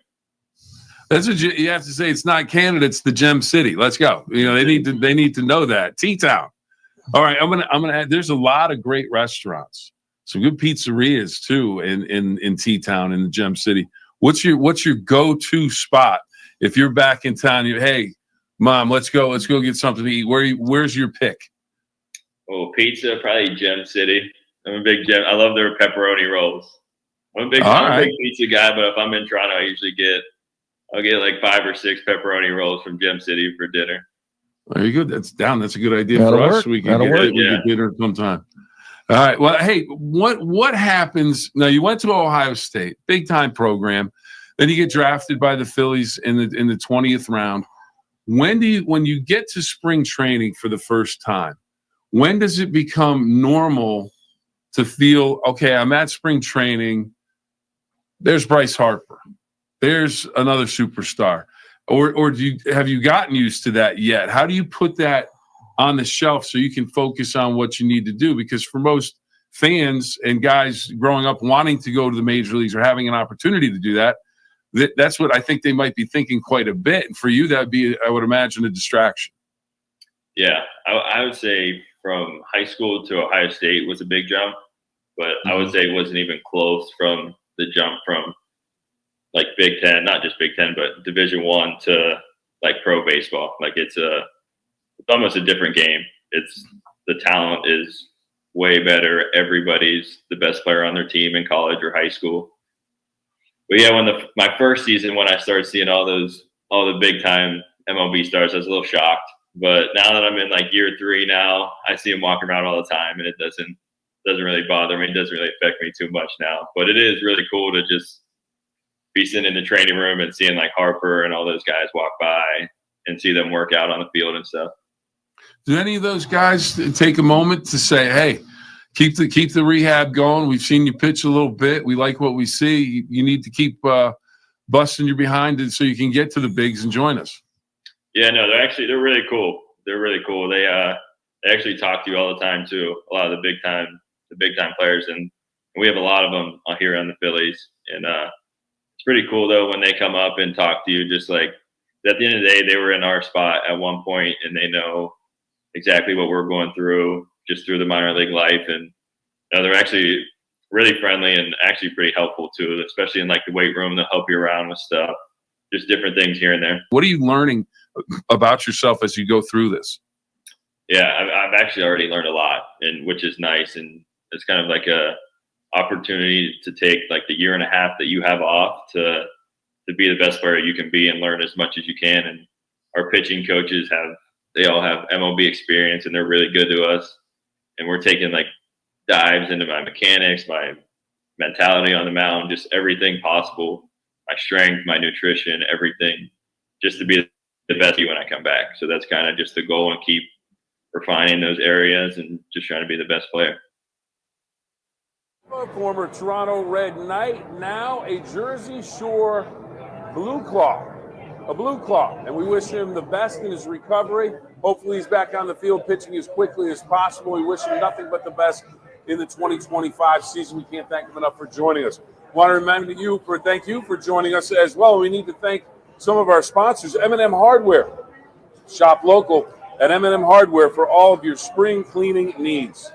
That's what you have to say. It's not Canada; it's the Gem City. Let's go. They need to know that. T-Town. All right, I'm gonna add. There's a lot of great restaurants, some good pizzerias too in T-Town in the Gem City. What's your go-to spot if you're back in town? Hey, Mom, let's go get something to eat. Where's your pick? Oh, pizza, probably Gem City. I'm a big Gem. I love their pepperoni rolls. I'm a big pizza guy, but if I'm in Toronto, I'll get like 5 or 6 pepperoni rolls from Gem City for dinner. Very good. That's a good idea for us. We can get dinner sometime. All right. Well, hey, what happens now? You went to Ohio State, big time program. Then you get drafted by the Phillies in the 20th round. When you get to spring training for the first time, when does it become normal to feel, okay, I'm at spring training, there's Bryce Harper, there's another superstar, or have you gotten used to that yet? How do you put that on the shelf so you can focus on what you need to do? Because for most fans and guys growing up wanting to go to the major leagues or having an opportunity to do that, that's what I think they might be thinking quite a bit. And for you, that'd be, I would imagine, a distraction. Yeah, I would say from high school to Ohio State was a big jump, but I would say it wasn't even close from the jump from like Big Ten, not just Big Ten, but Division I to like pro baseball. Like it's almost a different game. It's the talent is way better. Everybody's the best player on their team in college or high school. But yeah, my first season, when I started seeing all the big time MLB stars, I was a little shocked. But now that I'm in like year 3 now, I see them walking around all the time, and it doesn't really bother me. It doesn't really affect me too much now. But it is really cool to just be sitting in the training room and seeing like Harper and all those guys walk by and see them work out on the field and stuff. Do any of those guys take a moment to say, hey, keep the rehab going? We've seen you pitch a little bit. We like what we see. You need to keep busting your behind so you can get to the bigs and join us. Yeah, no, they're really cool. They're really cool. They actually talk to you all the time too. A lot of the big time players, and we have a lot of them here on the Phillies. And it's pretty cool though when they come up and talk to you. Just like at the end of the day, they were in our spot at one point, and they know exactly what we're going through just through the minor league life. And they're actually really friendly and actually pretty helpful too, especially in like the weight room. They'll help you around with stuff, just different things here and there. What are you learning about yourself as you go through this? Yeah, I've actually already learned a lot, and which is nice. And it's kind of like a opportunity to take like the year and a half that you have off to be the best player you can be and learn as much as you can. And our pitching coaches they all have MLB experience, and they're really good to us. And we're taking like dives into my mechanics, my mentality on the mound, just everything possible, my strength, my nutrition, everything, just to be the best when I come back. So that's kind of just the goal, and keep refining those areas and just trying to be the best player. Former Toronto Red Knight, now a Jersey Shore Blue Claw. A Blue Claw. And we wish him the best in his recovery. Hopefully he's back on the field pitching as quickly as possible. We wish him nothing but the best in the 2025 season. We can't thank him enough for joining us. Want to thank you for joining us as well. We need to thank some of our sponsors. M&M Hardware. Shop local at M&M Hardware for all of your spring cleaning needs.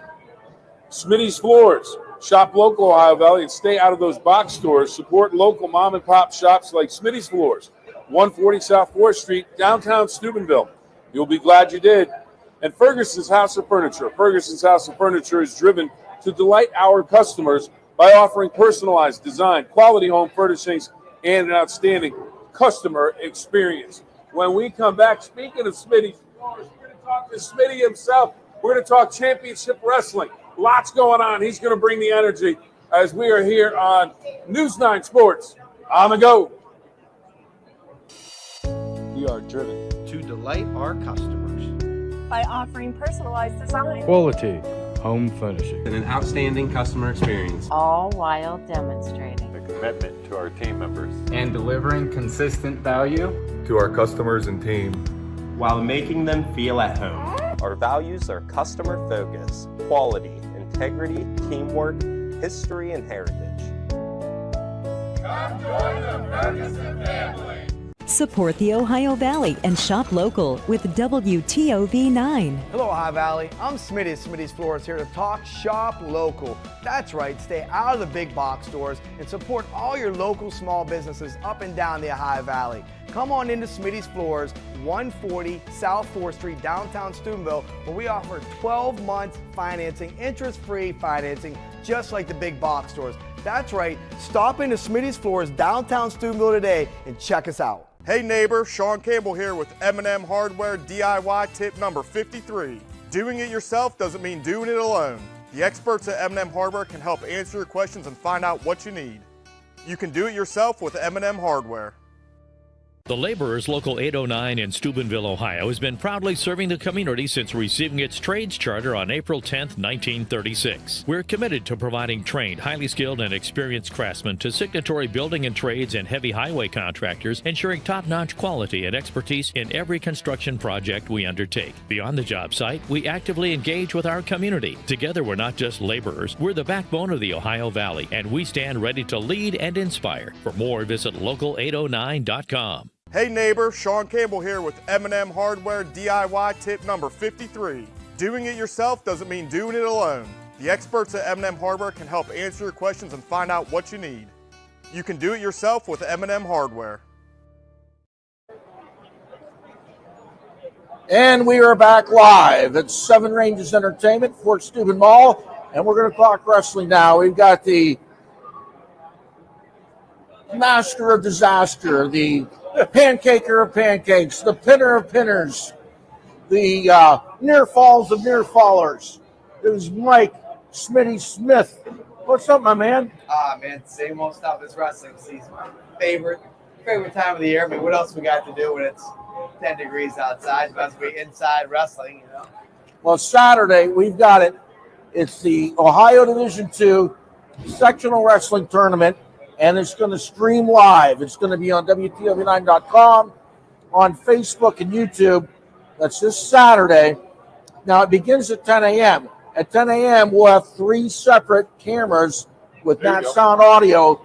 Smitty's Floors. Shop local, Ohio Valley, and stay out of those box stores. Support local mom and pop shops like Smitty's Floors, 140 South 4th Street, downtown Steubenville. You'll be glad you did. And Ferguson's House of Furniture. Ferguson's House of Furniture is driven to delight our customers by offering personalized design, quality home furnishings, and an outstanding customer experience. When we come back, speaking of Smitty's Floors, we're going to talk to Smitty himself. We're going to talk championship wrestling. Lots going on. He's going to bring the energy as we are here on News 9 Sports on the go. We are driven to delight our customers by offering personalized design, Quality home furnishing, and an outstanding customer experience. All while demonstrating the commitment to our team members and delivering consistent value to our customers and team while making them feel at home. Our values are customer focus, quality, integrity, teamwork, history, and heritage. Come join the Ferguson family. Support the Ohio Valley and shop local with WTOV 9. Hello, Ohio Valley. I'm Smitty at Smitty's Floors here to talk shop local. That's right, stay out of the big box stores and support all your local small businesses up and down the Ohio Valley. Come on into Smitty's Floors, 140 South 4th Street, downtown Steubenville, where we offer 12 months financing, interest-free financing, just like the big box stores. That's right, stop into Smitty's Floors, downtown Steubenville today and check us out. Hey neighbor, Sean Campbell here with M&M Hardware DIY tip number 53. Doing it yourself doesn't mean doing it alone. The experts at M&M Hardware can help answer your questions and find out what you need. You can do it yourself with M&M Hardware. The Laborers Local 809 in Steubenville, Ohio, has been proudly serving the community since receiving its trades charter on April 10, 1936. We're committed to providing trained, highly skilled, and experienced craftsmen to signatory building and trades and heavy highway contractors, ensuring top-notch quality and expertise in every construction project we undertake. Beyond the job site, we actively engage with our community. Together, we're not just laborers, we're the backbone of the Ohio Valley, and we stand ready to lead and inspire. For more, visit local809.com. Hey neighbor, Sean Campbell here with M&M Hardware DIY tip number 53. Doing it yourself doesn't mean doing it alone. The experts at M&M Hardware can help answer your questions and find out what you need. You can do it yourself with M&M Hardware. And we are back live at Seven Ranges Entertainment, Fort Steuben Mall, and we're going to talk wrestling now. We've got the master of disaster, the pancaker of pancakes, the pinner of pinners, the near falls of near fallers. It was Mike Smitty Smith. What's up, my man? Man, same old stuff. It's wrestling season. Favorite time of the year. I mean, what else we got to do when it's 10 degrees outside? It's supposed to be inside wrestling, you know. Well, Saturday we've got it. It's the Ohio Division II sectional wrestling tournament. And it's going to stream live. It's going to be on WTOV9.com, on Facebook and YouTube. That's this Saturday. Now, it begins at 10 a.m. At 10 a.m., we'll have 3 separate cameras with mat sound audio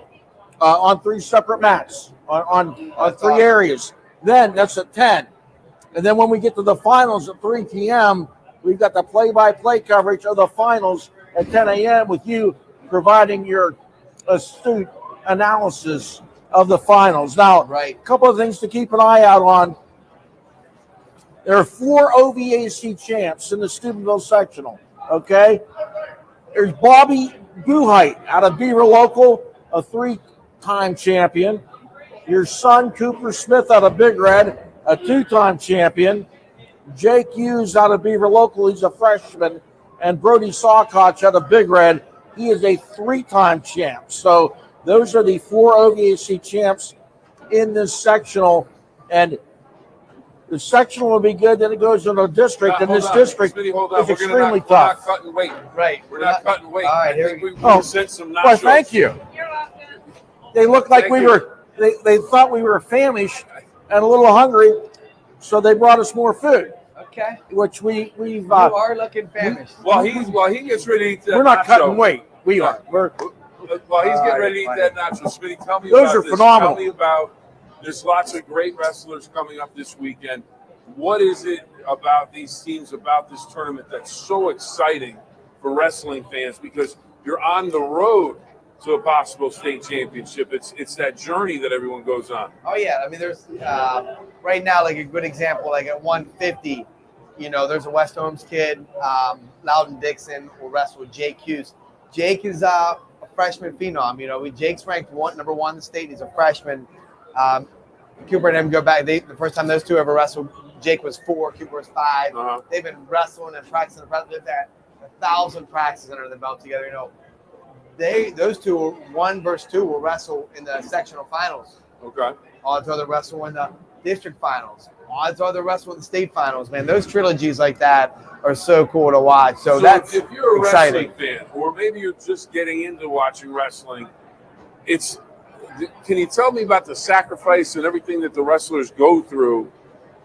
on 3 separate mats, on 3 areas. Then, that's at 10. And then when we get to the finals at 3 p.m., we've got the play-by-play coverage of the finals at 10 a.m. with you providing your astute analysis of the finals. Now, a couple of things to keep an eye out on. There are 4 OVAC champs in the Steubenville sectional, okay? There's Bobby Buhite out of Beaver Local, a 3-time champion. Your son, Cooper Smith out of Big Red, a 2-time champion. Jake Hughes out of Beaver Local, he's a freshman. And Brody Sawkotch out of Big Red, he is a 3-time champ. So those are the 4 OVAC champs in this sectional, and the sectional will be good. Then it goes into a district, and this district is extremely tough. We're not cutting weight. Right. We're not cutting weight. All right, I think we sent some nachos. Well, thank you. They looked like we were. They thought we were famished and a little hungry, so they brought us more food. Okay. Which we've. You are looking famished. Well, he gets ready to eat that We're not nacho. cutting weight. We are. Well, he's getting ready to eat that nacho. Smitty, tell me Those about are this. phenomenal. Tell me about. There's lots of great wrestlers coming up this weekend. What is it about these teams, about this tournament, that's so exciting for wrestling fans? Because you're on the road to a possible state championship. It's that journey that everyone goes on. Oh yeah, I mean, there's right now like a good example, like at 150, you know, there's a West Holmes kid, Loudon Dixon will wrestle with Jake Hughes. Jake is a freshman phenom. You know, Jake's ranked number 1 in the state. He's a freshman. Cooper and him go back. The first time those two ever wrestled, Jake was 4, Cooper was 5. They've been wrestling and practicing. They've had 1,000 practices under the belt together. You know, those two, 1 versus 2, will wrestle in the sectional finals. Okay. Odds are they'll wrestle in the district finals. Odds are they'll wrestle in the state finals. Man, those trilogies like that are so cool to watch. So that's if you're a exciting. wrestling fan, or maybe you're just getting into watching wrestling, can you tell me about the sacrifice and everything that the wrestlers go through?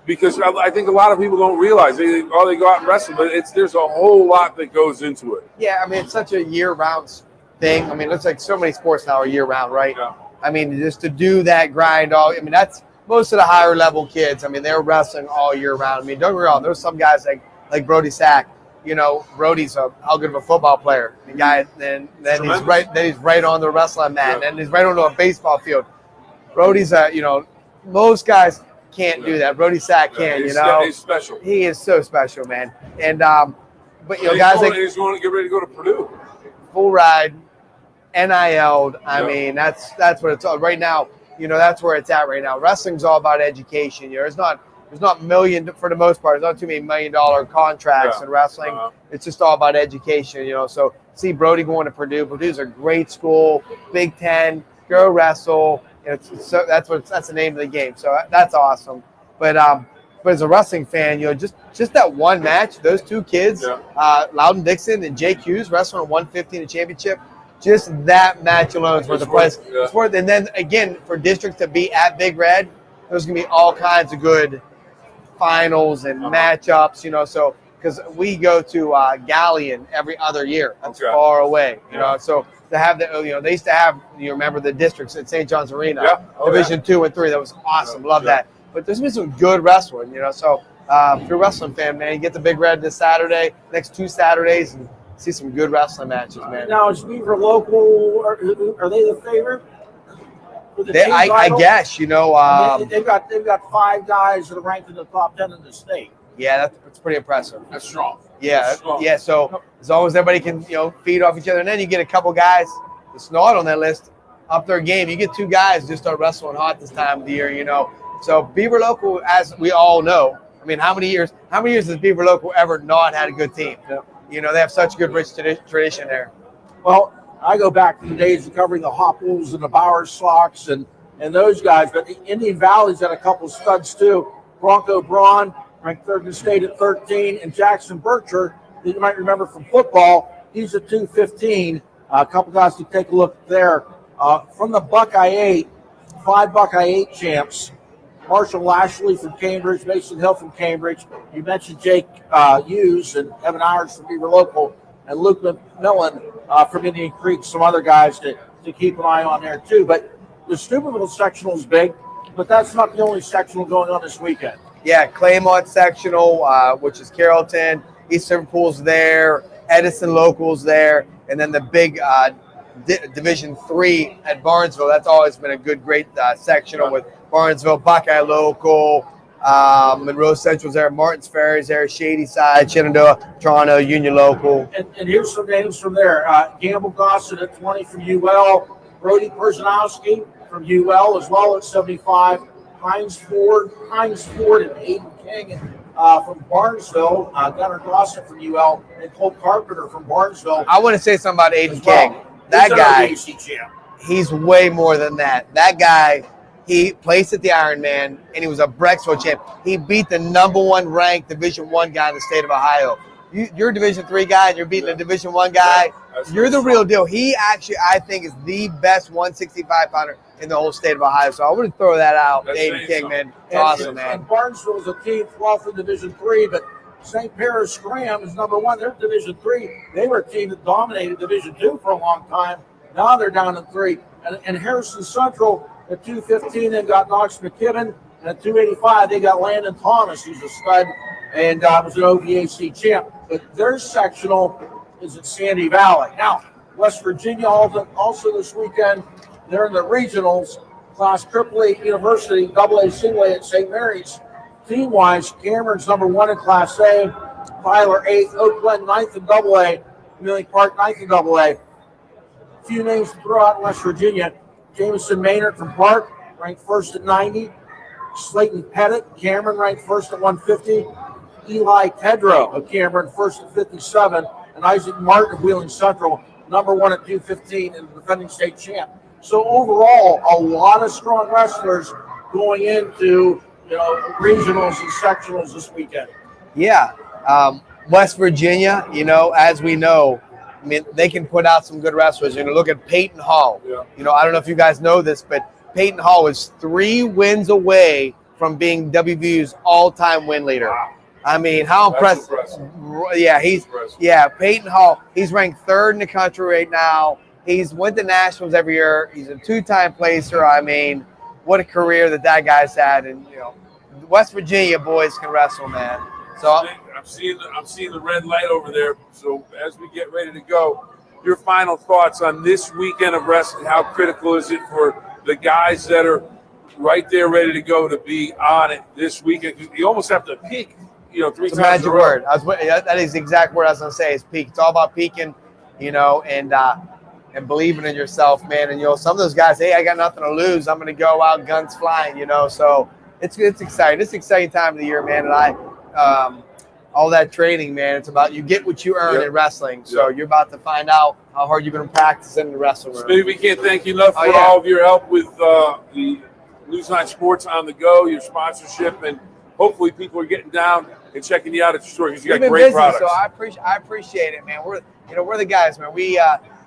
Because I think a lot of people don't realize they go out and wrestle, but there's a whole lot that goes into it. Yeah, I mean, it's such a year-round thing. I mean, it's like so many sports now are year-round, right? Yeah. I mean, just to do that grind that's most of the higher level kids. I mean, they're wrestling all year round. I mean, don't get me wrong, there's some guys like Brody Sack. You know, Brody's how good of a football player. The guy, then he's right on the wrestling mat, and he's right onto a baseball field. Brody's most guys can't do that. Brody Sack can, He's special. He is so special, man. And but he's guys he's going to get ready to go to Purdue. Full ride, NIL'd. I mean, that's what it's all right now. You know, that's where it's at right now. Wrestling's all about education. You know, there's not million for the most part. There's not too many $1 million contracts in wrestling. It's just all about education. You know, so see Brody going to Purdue. Purdue's a great school, Big Ten. Go wrestle. So that's the name of the game. So that's awesome. But as a wrestling fan, just that one match, those two kids, Loudon Dixon and Jake Hughes wrestling at 150 in the championship. Just that match alone is worth the price. It's worth. And then again, for districts to be at Big Red, there's gonna be all kinds of good finals and matchups. So because we go to Galleon every other year, that's far away. So to have they used to have, remember the districts at St. John's Arena, Division 2 and 3. That was awesome. Love that. But there's been some good wrestling. So if you're a wrestling fan, man, you get the Big Red this Saturday, next 2 Saturdays, and see some good wrestling matches, man. Now, is Beaver local? Are they the favorite? I guess they've got 5 guys that are ranked in the top 10 in the state. Yeah, that's pretty impressive. That's strong. Yeah, yeah. So as long as everybody can feed off each other, and then you get a couple guys that's not on that list up their game. You get 2 guys just start wrestling hot this time of the year. So Beaver local, as we all know, I mean, how many years has Beaver local ever not had a good team? They have such good rich tradition there. Well, I go back to the days of covering the Hopples and the Bauer Sox and those guys, but the Indian Valley's got a couple studs too. Bronco Braun, ranked 3rd in the state at 13, and Jackson Bircher, that you might remember from football, he's at 215. A couple guys to take a look there. From the Buckeye 8, 5 Buckeye 8 champs. Marshall Lashley from Cambridge, Mason Hill from Cambridge. You mentioned Jake Hughes and Evan Irish from Beaver Local, and Luke McMillan from Indian Creek, some other guys to keep an eye on there too. But the Steubenville sectional is big, but that's not the only sectional going on this weekend. Yeah, Claymont sectional, which is Carrollton, East Liverpool's there, Edison Local's there, and then the big Division 3 at Barnesville. That's always been a great sectional with Barnesville, Buckeye Local, Monroe Central's there, Martins Ferry's there, Shady Side, Shenandoah, Toronto, Union Local. And here's some names from there. Gamble Gossett at 20 from UL, Brody Perzanowski from UL as well at 75, Heinz Ford and Aiden King from Barnesville, Gunnar Gossett from UL, and Cole Carpenter from Barnesville. I want to say something about Aiden King. That guy, he's way more than that. That guy, he placed at the Ironman, and he was a Brexville champ. He beat the #1 ranked Division 1 guy in the state of Ohio. You're a Division 3 guy, and you're beating a Division 1 guy. You're the real deal. He actually, I think, is the best 165-pounder in the whole state of Ohio. So I want to throw that out. Aiden King, man. It's awesome, man. And Barnesville is a team 12th in Division 3, but St. Paris Graham is #1. They're Division 3. They were a team that dominated Division 2 for a long time. Now they're down in 3. And Harrison Central at 215, they've got Knox McKibben. And at 285, they got Landon Thomas, who's a stud and was an OVAC champ. But their sectional is at Sandy Valley. Now, West Virginia also this weekend, they're in the regionals. Class AAA University, AA single A at St. Mary's. Team-wise, Cameron's #1 in Class A, Tyler 8th, Oak Glen 9th in AA, Milling Park 9th in AA. A few names to throw out in West Virginia. Jameson Maynard from Park, ranked 1st at 90. Slayton Pettit, Cameron, ranked 1st at 150. Eli Tedrow of Cameron, 1st at 57. And Isaac Martin of Wheeling Central, #1 at 215 and the defending state champ. So overall, a lot of strong wrestlers going into regionals and sectionals this weekend. Yeah. West Virginia, as we know, I mean, they can put out some good wrestlers. Look at Peyton Hall. Yeah. I don't know if you guys know this, but Peyton Hall is 3 wins away from being WVU's all-time win leader. Wow. I mean, how impressive. Yeah, Peyton Hall, he's ranked 3rd in the country right now. He's went to nationals every year. He's a 2-time placer. I mean, what a career that guy's had. And, West Virginia boys can wrestle, man. So I'm seeing the red light over there. So as we get ready to go, your final thoughts on this weekend of wrestling. How critical is it for the guys that are right there ready to go to be on it this weekend? You almost have to peak, 3 times. It's a magic word. That is the exact word I was going to say is peak. It's all about peaking, and believing in yourself, man. And, some of those guys, hey, I got nothing to lose. I'm going to go out guns flying, So it's exciting. It's an exciting time of the year, man. And all that training, man. It's about you get what you earn in wrestling. So you're about to find out how hard you've been practicing in the wrestling room. Smitty, we can't thank you enough for all of your help with the News 9 Sports on the Go, your sponsorship, and hopefully people are getting down and checking you out at your store because you got great products. So I appreciate it, man. We're the guys, man. We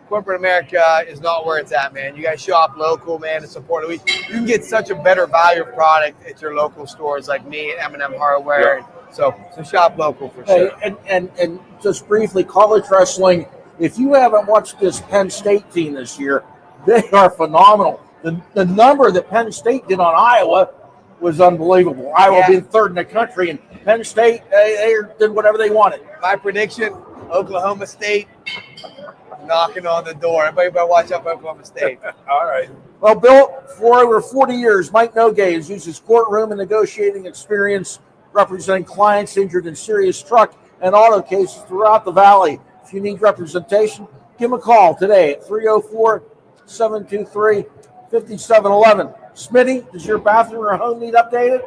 corporate America is not where it's at, man. You guys shop local, man, and support. You can get such a better value of product at your local stores like me at M&M Hardware. So shop local for sure. And just briefly, college wrestling, if you haven't watched this Penn State team this year, they are phenomenal. The number that Penn State did on Iowa was unbelievable. Iowa being third in the country, and Penn State, they did whatever they wanted. My prediction, Oklahoma State knocking on the door. Everybody better watch out for Oklahoma State. All right. Well, Bill, for over 40 years, Mike Lange has used his courtroom and negotiating experience representing clients injured in serious truck and auto cases throughout the valley. If you need representation, give him a call today at 304-723-5711. Smitty, does your bathroom or home need updated?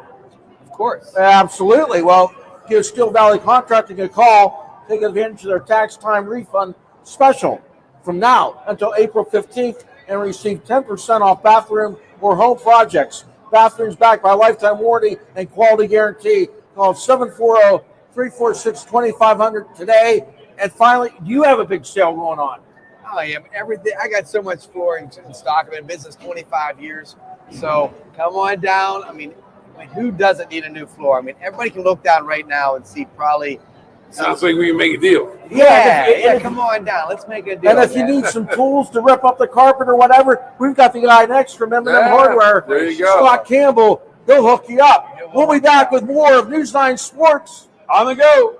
Of course. Absolutely. Well, give Steel Valley Contracting a call. Take advantage of their tax time refund special from now until April 15th and receive 10% off bathroom or home projects. Bathrooms backed by lifetime warranty and quality guarantee. Call 740-346-2500 today. And finally, you have a big sale going on. I am everything. I got so much flooring in stock. I've been in business 25 years. So come on down. I mean, who doesn't need a new floor? I mean, everybody can look down right now and see probably. Sounds like we can make a deal. Yeah, come on down. Let's make a deal. And if you need some tools to rip up the carpet or whatever, we've got the guy next from M&M Hardware. There you go. Scott Campbell. He'll hook you up. We'll be back with more of News 9 Sports on the go.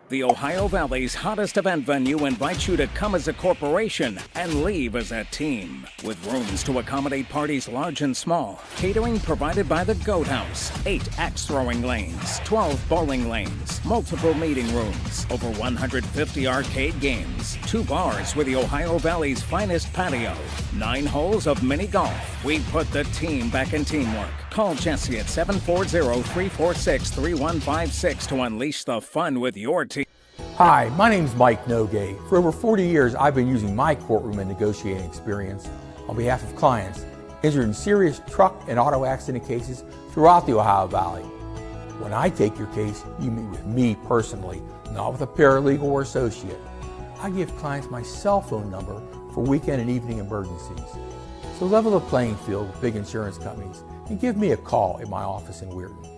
The Ohio Valley's hottest event venue invites you to come as a corporation and leave as a team. With rooms to accommodate parties large and small, catering provided by the Goat House, 8 axe throwing lanes, 12 bowling lanes, multiple meeting rooms, over 150 arcade games, 2 bars with the Ohio Valley's finest patio, 9 holes of mini golf. We put the team back in teamwork. Call Jesse at 740-346-3156 to unleash the fun with your team. Hi, my name's Mike Lange. For over 40 years, I've been using my courtroom and negotiating experience on behalf of clients injured in serious truck and auto accident cases throughout the Ohio Valley. When I take your case, you meet with me personally, not with a paralegal or associate. I give clients my cell phone number for weekend and evening emergencies. So level the playing field with big insurance companies and give me a call at my office in Weirton.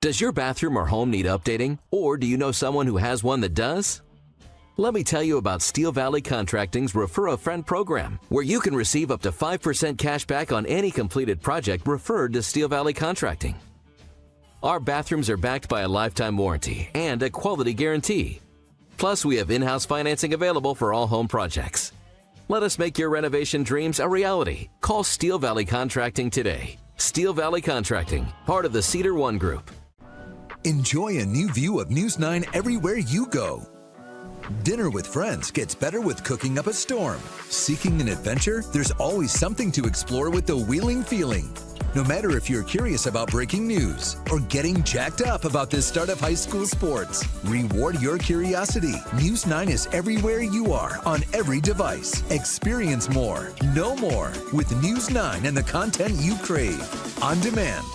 Does your bathroom or home need updating? Or do you know someone who has one that does? Let me tell you about Steel Valley Contracting's Refer a Friend program, where you can receive up to 5% cash back on any completed project referred to Steel Valley Contracting. Our bathrooms are backed by a lifetime warranty and a quality guarantee. Plus, we have in-house financing available for all home projects. Let us make your renovation dreams a reality. Call Steel Valley Contracting today. Steel Valley Contracting, part of the Cedar One Group. Enjoy a new view of News 9 everywhere you go. Dinner with friends gets better with cooking up a storm. Seeking an adventure? There's always something to explore with the Wheeling Feeling. No matter if you're curious about breaking news or getting jacked up about the start of high school sports, reward your curiosity. News 9 is everywhere you are on every device. Experience more, know more with News 9 and the content you crave. On demand.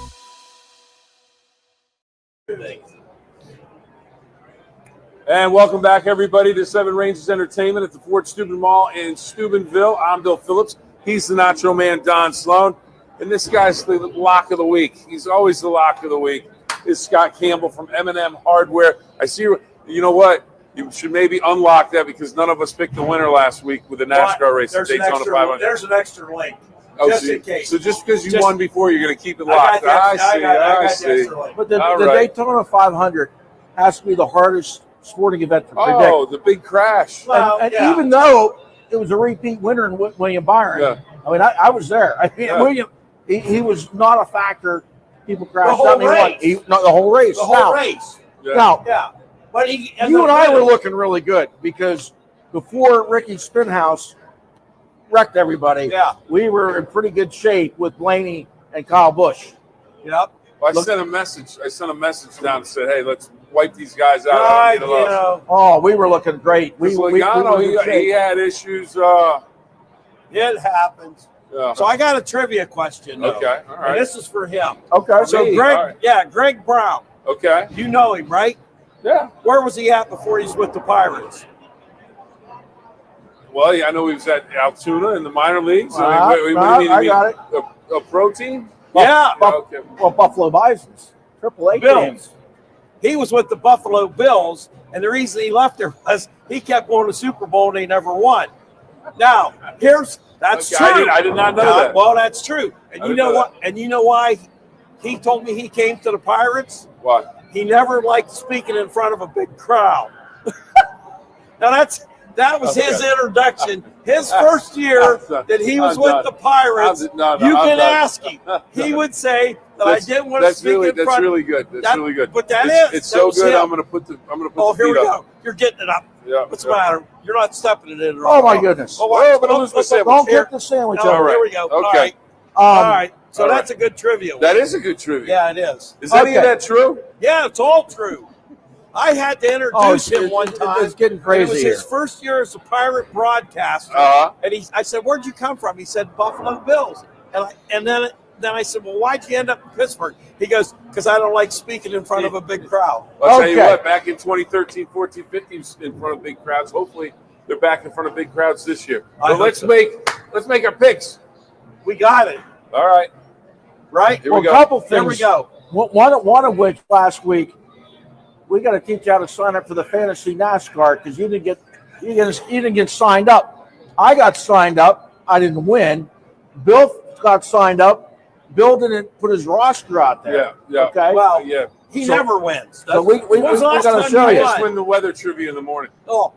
And welcome back, everybody, to Seven Ranges Entertainment at the Fort Steuben Mall in Steubenville. I'm Bill Phillips. He's the Nacho Man, Don Sloan. And this guy's the lock of the week. He's always the lock of the week. Is Scott Campbell from M&M Hardware. I see, you know what? You should maybe unlock that because none of us picked the winner last week with the NASCAR race at Daytona 500. There's an extra link. Oh, just so, in case. So just because you won before, you're going to keep it locked. I see. But the Daytona 500 has to be the hardest sporting event to predict. Oh, the big crash. And even though it was a repeat winner in William Byron, I mean, I was there. I mean, William, he was not a factor. People crashed. The whole race. The whole race. Now, but you and I were looking really good because before Ricky Spinhouse wrecked everybody, we were in pretty good shape with Blaney and Kyle Busch. Yep. Well, I sent a message down and said, "Hey, let's wipe these guys out." Oh, we were looking great. Logano, he had issues. It happens. Yeah. So I got a trivia question. Though, Okay, all right. And this is for him. Okay. So Me, Greg, all right. yeah, Greg Brown. Okay. You know him, right? Yeah. Where was he at before he's with the Pirates? Well, yeah, I know he was at Altoona in the minor leagues. I got it. A pro team? Yeah. Okay. Well, Buffalo Bisons, AAA Bills. games. He was with the Buffalo Bills, and the reason he left there was he kept going to Super Bowl and they never won. Now, that's Okay, true. I did not know that. Well, that's true. And I you didn't know know what? And you know why he told me he came to the Pirates? Why? He never liked speaking in front of a big crowd. Now that was his introduction. His first year that he was with the Pirates, you can ask him. He would say that I didn't want to speak in front. That's really good. That's really good. But it's so good. I'm going to put the Oh, here we feet go. up. You're getting it up. Yeah. What's the matter? You're not stepping it in. Oh, my goodness. Oh, but I lose my sandwich. Don't Here. get the sandwich No, over. here we go. Okay. All right. All right. So that's a good trivia. That is a good trivia. Yeah, it is. Is any of that true? Yeah, it's all true. I had to introduce him one time. It's getting crazy. It was his first year as a Pirate broadcaster. And I said, "Where'd you come from?" He said, "Buffalo Bills." And then I said, "Well, why'd you end up in Pittsburgh?" He goes, "Because I don't like speaking in front of a big crowd." I'll tell you what, back in 2013, 14, 15, in front of big crowds. Hopefully, they're back in front of big crowds this year. So let's make our picks. We got it. All right. Right? Here we go. A couple things. Here we go. One of which last week, we got to teach you how to sign up for the fantasy NASCAR because you didn't get signed up. I got signed up. I didn't win. Bill got signed up. Bill didn't put his roster out there. Yeah. Okay. Well, Yeah. he never wins. So we When was the last got to time show you you. won? Just win the weather trivia in the morning. Oh,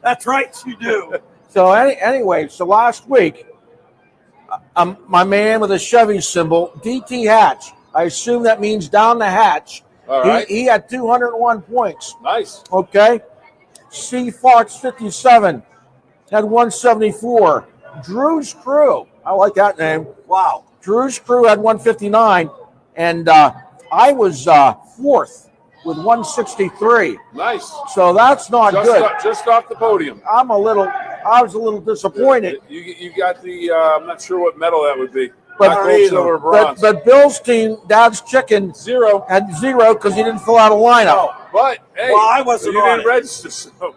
that's right, you do. So anyway, so last week, my man with a Chevy symbol, DT Hatch. I assume that means down the hatch. All right. He had 201 points. Nice. Okay. C Fox 57 had 174. Drew's Crew. I like that name. Wow. Drew's Crew had 159. And I was fourth with 163. Nice. So that's not good. Just off the podium. I was a little disappointed. You got the, I'm not sure what medal that would be. But, Not gold, silver, bronze. but Bill's team, Dad's Chicken, Zero. had 0 because he didn't fill out a lineup. But, hey, Well, I wasn't you on didn't it. register. So. All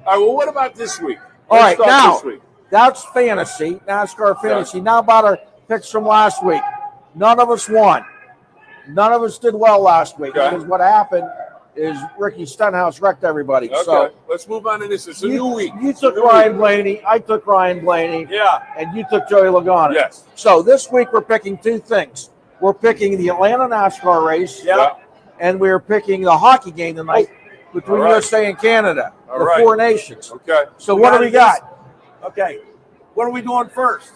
right, well, what about this week? All Let's right, start now, this week. that's fantasy, NASCAR fantasy. Now about our picks from last week. None of us won. None of us did well last week Okay. because what happened is Ricky Stenhouse wrecked everybody. Okay, So let's move on to this. It's a new week. You took Ryan Blaney. I took Ryan Blaney. Yeah. And you took Joey Logano. Yes. So this week we're picking two things. We're picking the Atlanta NASCAR race. Yeah. And we're picking the hockey game tonight between All right. USA and Canada. All the right. 4 nations. Okay. So what do we got? Okay. What are we doing first?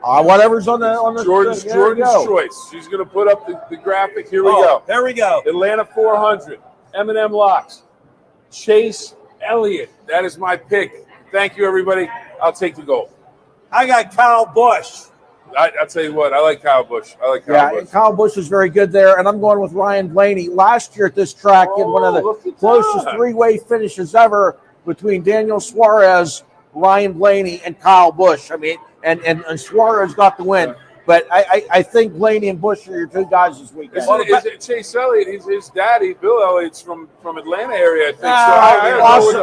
Whatever's on the Jordan's thing. There we go. choice. She's going to put up the graphic. Here we Oh, go. There we go. Atlanta 400. M&M locks. Chase Elliott. That is my pick. Thank you, everybody. I'll take the goal. I got Kyle Busch. I'll tell you what. I like Kyle Busch. Yeah, Kyle Busch is very good there, and I'm going with Ryan Blaney. Last year at this track, he had one of look the at closest that. three-way finishes ever between Daniel Suarez, Ryan Blaney, and Kyle Busch. I mean, and Suarez got the win. But I think Blaney and Busch are your two guys this weekend. Is it Chase Elliott? His daddy, Bill Elliott's from Atlanta area, I think.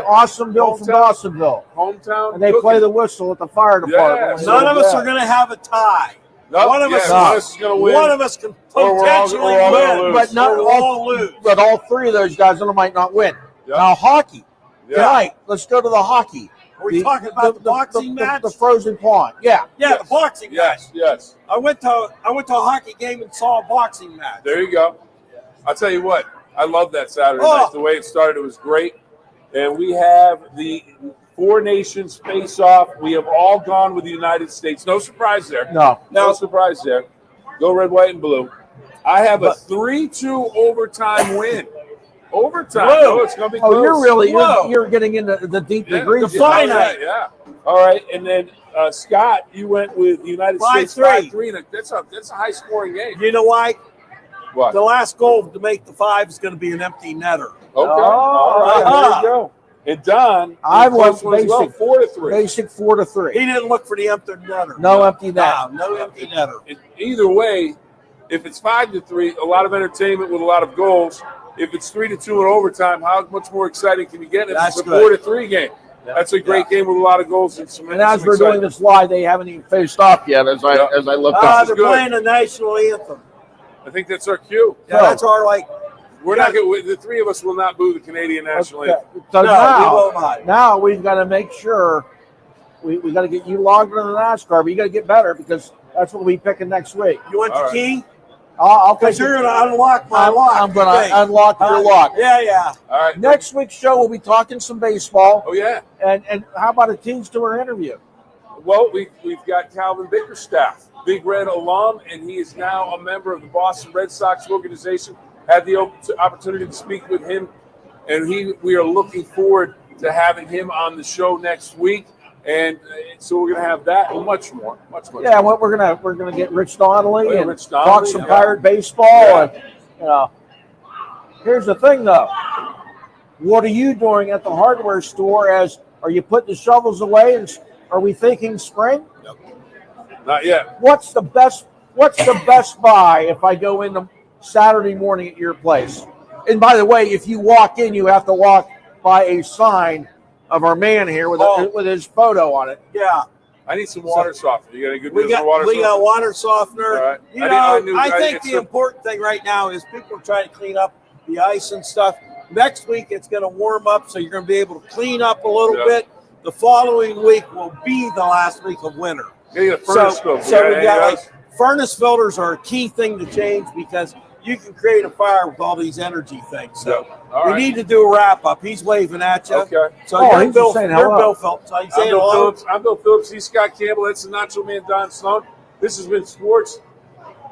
Awesome Bill from Dawsonville. Hometown. And they play the whistle at the fire department. None of us are going to have a tie. Nope. One of us is going to win. One of us can Or we're all potentially gonna win, lose. But not or all lose. But all three of those guys might not win. Yep. Now hockey Yeah. tonight. Let's go to the hockey. Are we talking about the boxing match? The frozen pond. Yeah. Yeah, the boxing match. Yes. I went to a hockey game and saw a boxing match. There you go. I'll tell you what. I love that Saturday night. The way it started, it was great. And we have the 4 nations face off. We have all gone with the United States. No surprise there. No surprise there. Go red, white, and blue. I have a 3-2 overtime win. Overtime. Whoa. Oh, it's going to be close. You're getting into the deep degrees. the finite. Yeah. All right. And then, Scott, you went with the United States 5-3. That's a high-scoring game. You know why? What? The last goal to make the 5 is going to be an empty netter. Okay. All right. There you go. And Don, I was basic 4 to 3. Basic 4 to 3. He didn't look for the empty netter. No empty net. No empty netter. Either way, if it's 5 to 3, a lot of entertainment with a lot of goals. If it's 3 to 2 in overtime, how much more exciting can you get? If it's a 4 to 3 game, that's a great game with a lot of goals and some. And as we're doing this live, they haven't even faced off yet. As I look up, they're playing the national anthem. I think that's our cue. Yeah, that's our We're not going. The 3 of us will not boo the Canadian national anthem. So we will not. now we've got to make sure we got to get you logged into the NASCAR, but you got to get better because that's what we'll be picking next week. You want the key? I'll take Because you're going to unlock my lock. I'm going to unlock your lock. Yeah. All right. Next week's show, we'll be talking some baseball. Oh, yeah. And how about a Teens Tour interview? Well, we've got Calvin Bickerstaff, Big Red alum, and he is now a member of the Boston Red Sox organization. Had the opportunity to speak with him, and we are looking forward to having him on the show next week. And so we're going to have that and much more. Yeah, what we're gonna get Rich Donnelly and Rich Donnelly, talk some Pirate baseball. Yeah. And, here's the thing, though. What are you doing at the hardware store? Are you putting the shovels away? And are we thinking spring? Not yet. What's the best buy if I go in the Saturday morning at your place? And by the way, if you walk in, you have to walk by a sign of our man here with his photo on it. Yeah. I need some water softener. You got any good We news on got water softener? water softener. All right. I think the important thing right now is people are trying to clean up the ice and stuff. Next week it's going to warm up, so you're going to be able to clean up a little bit. The following week will be the last week of winter. Get a furnace filter. So we got furnace filters are a key thing to change because you can create a fire with all these energy things. So we need to do a wrap up. He's waving at you. Okay. So you're Bill Phillips. I'm Bill Phillips. He's Scott Campbell. That's the Nacho Man Don Sloan. This has been Sports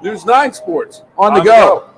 News 9 Sports on the go.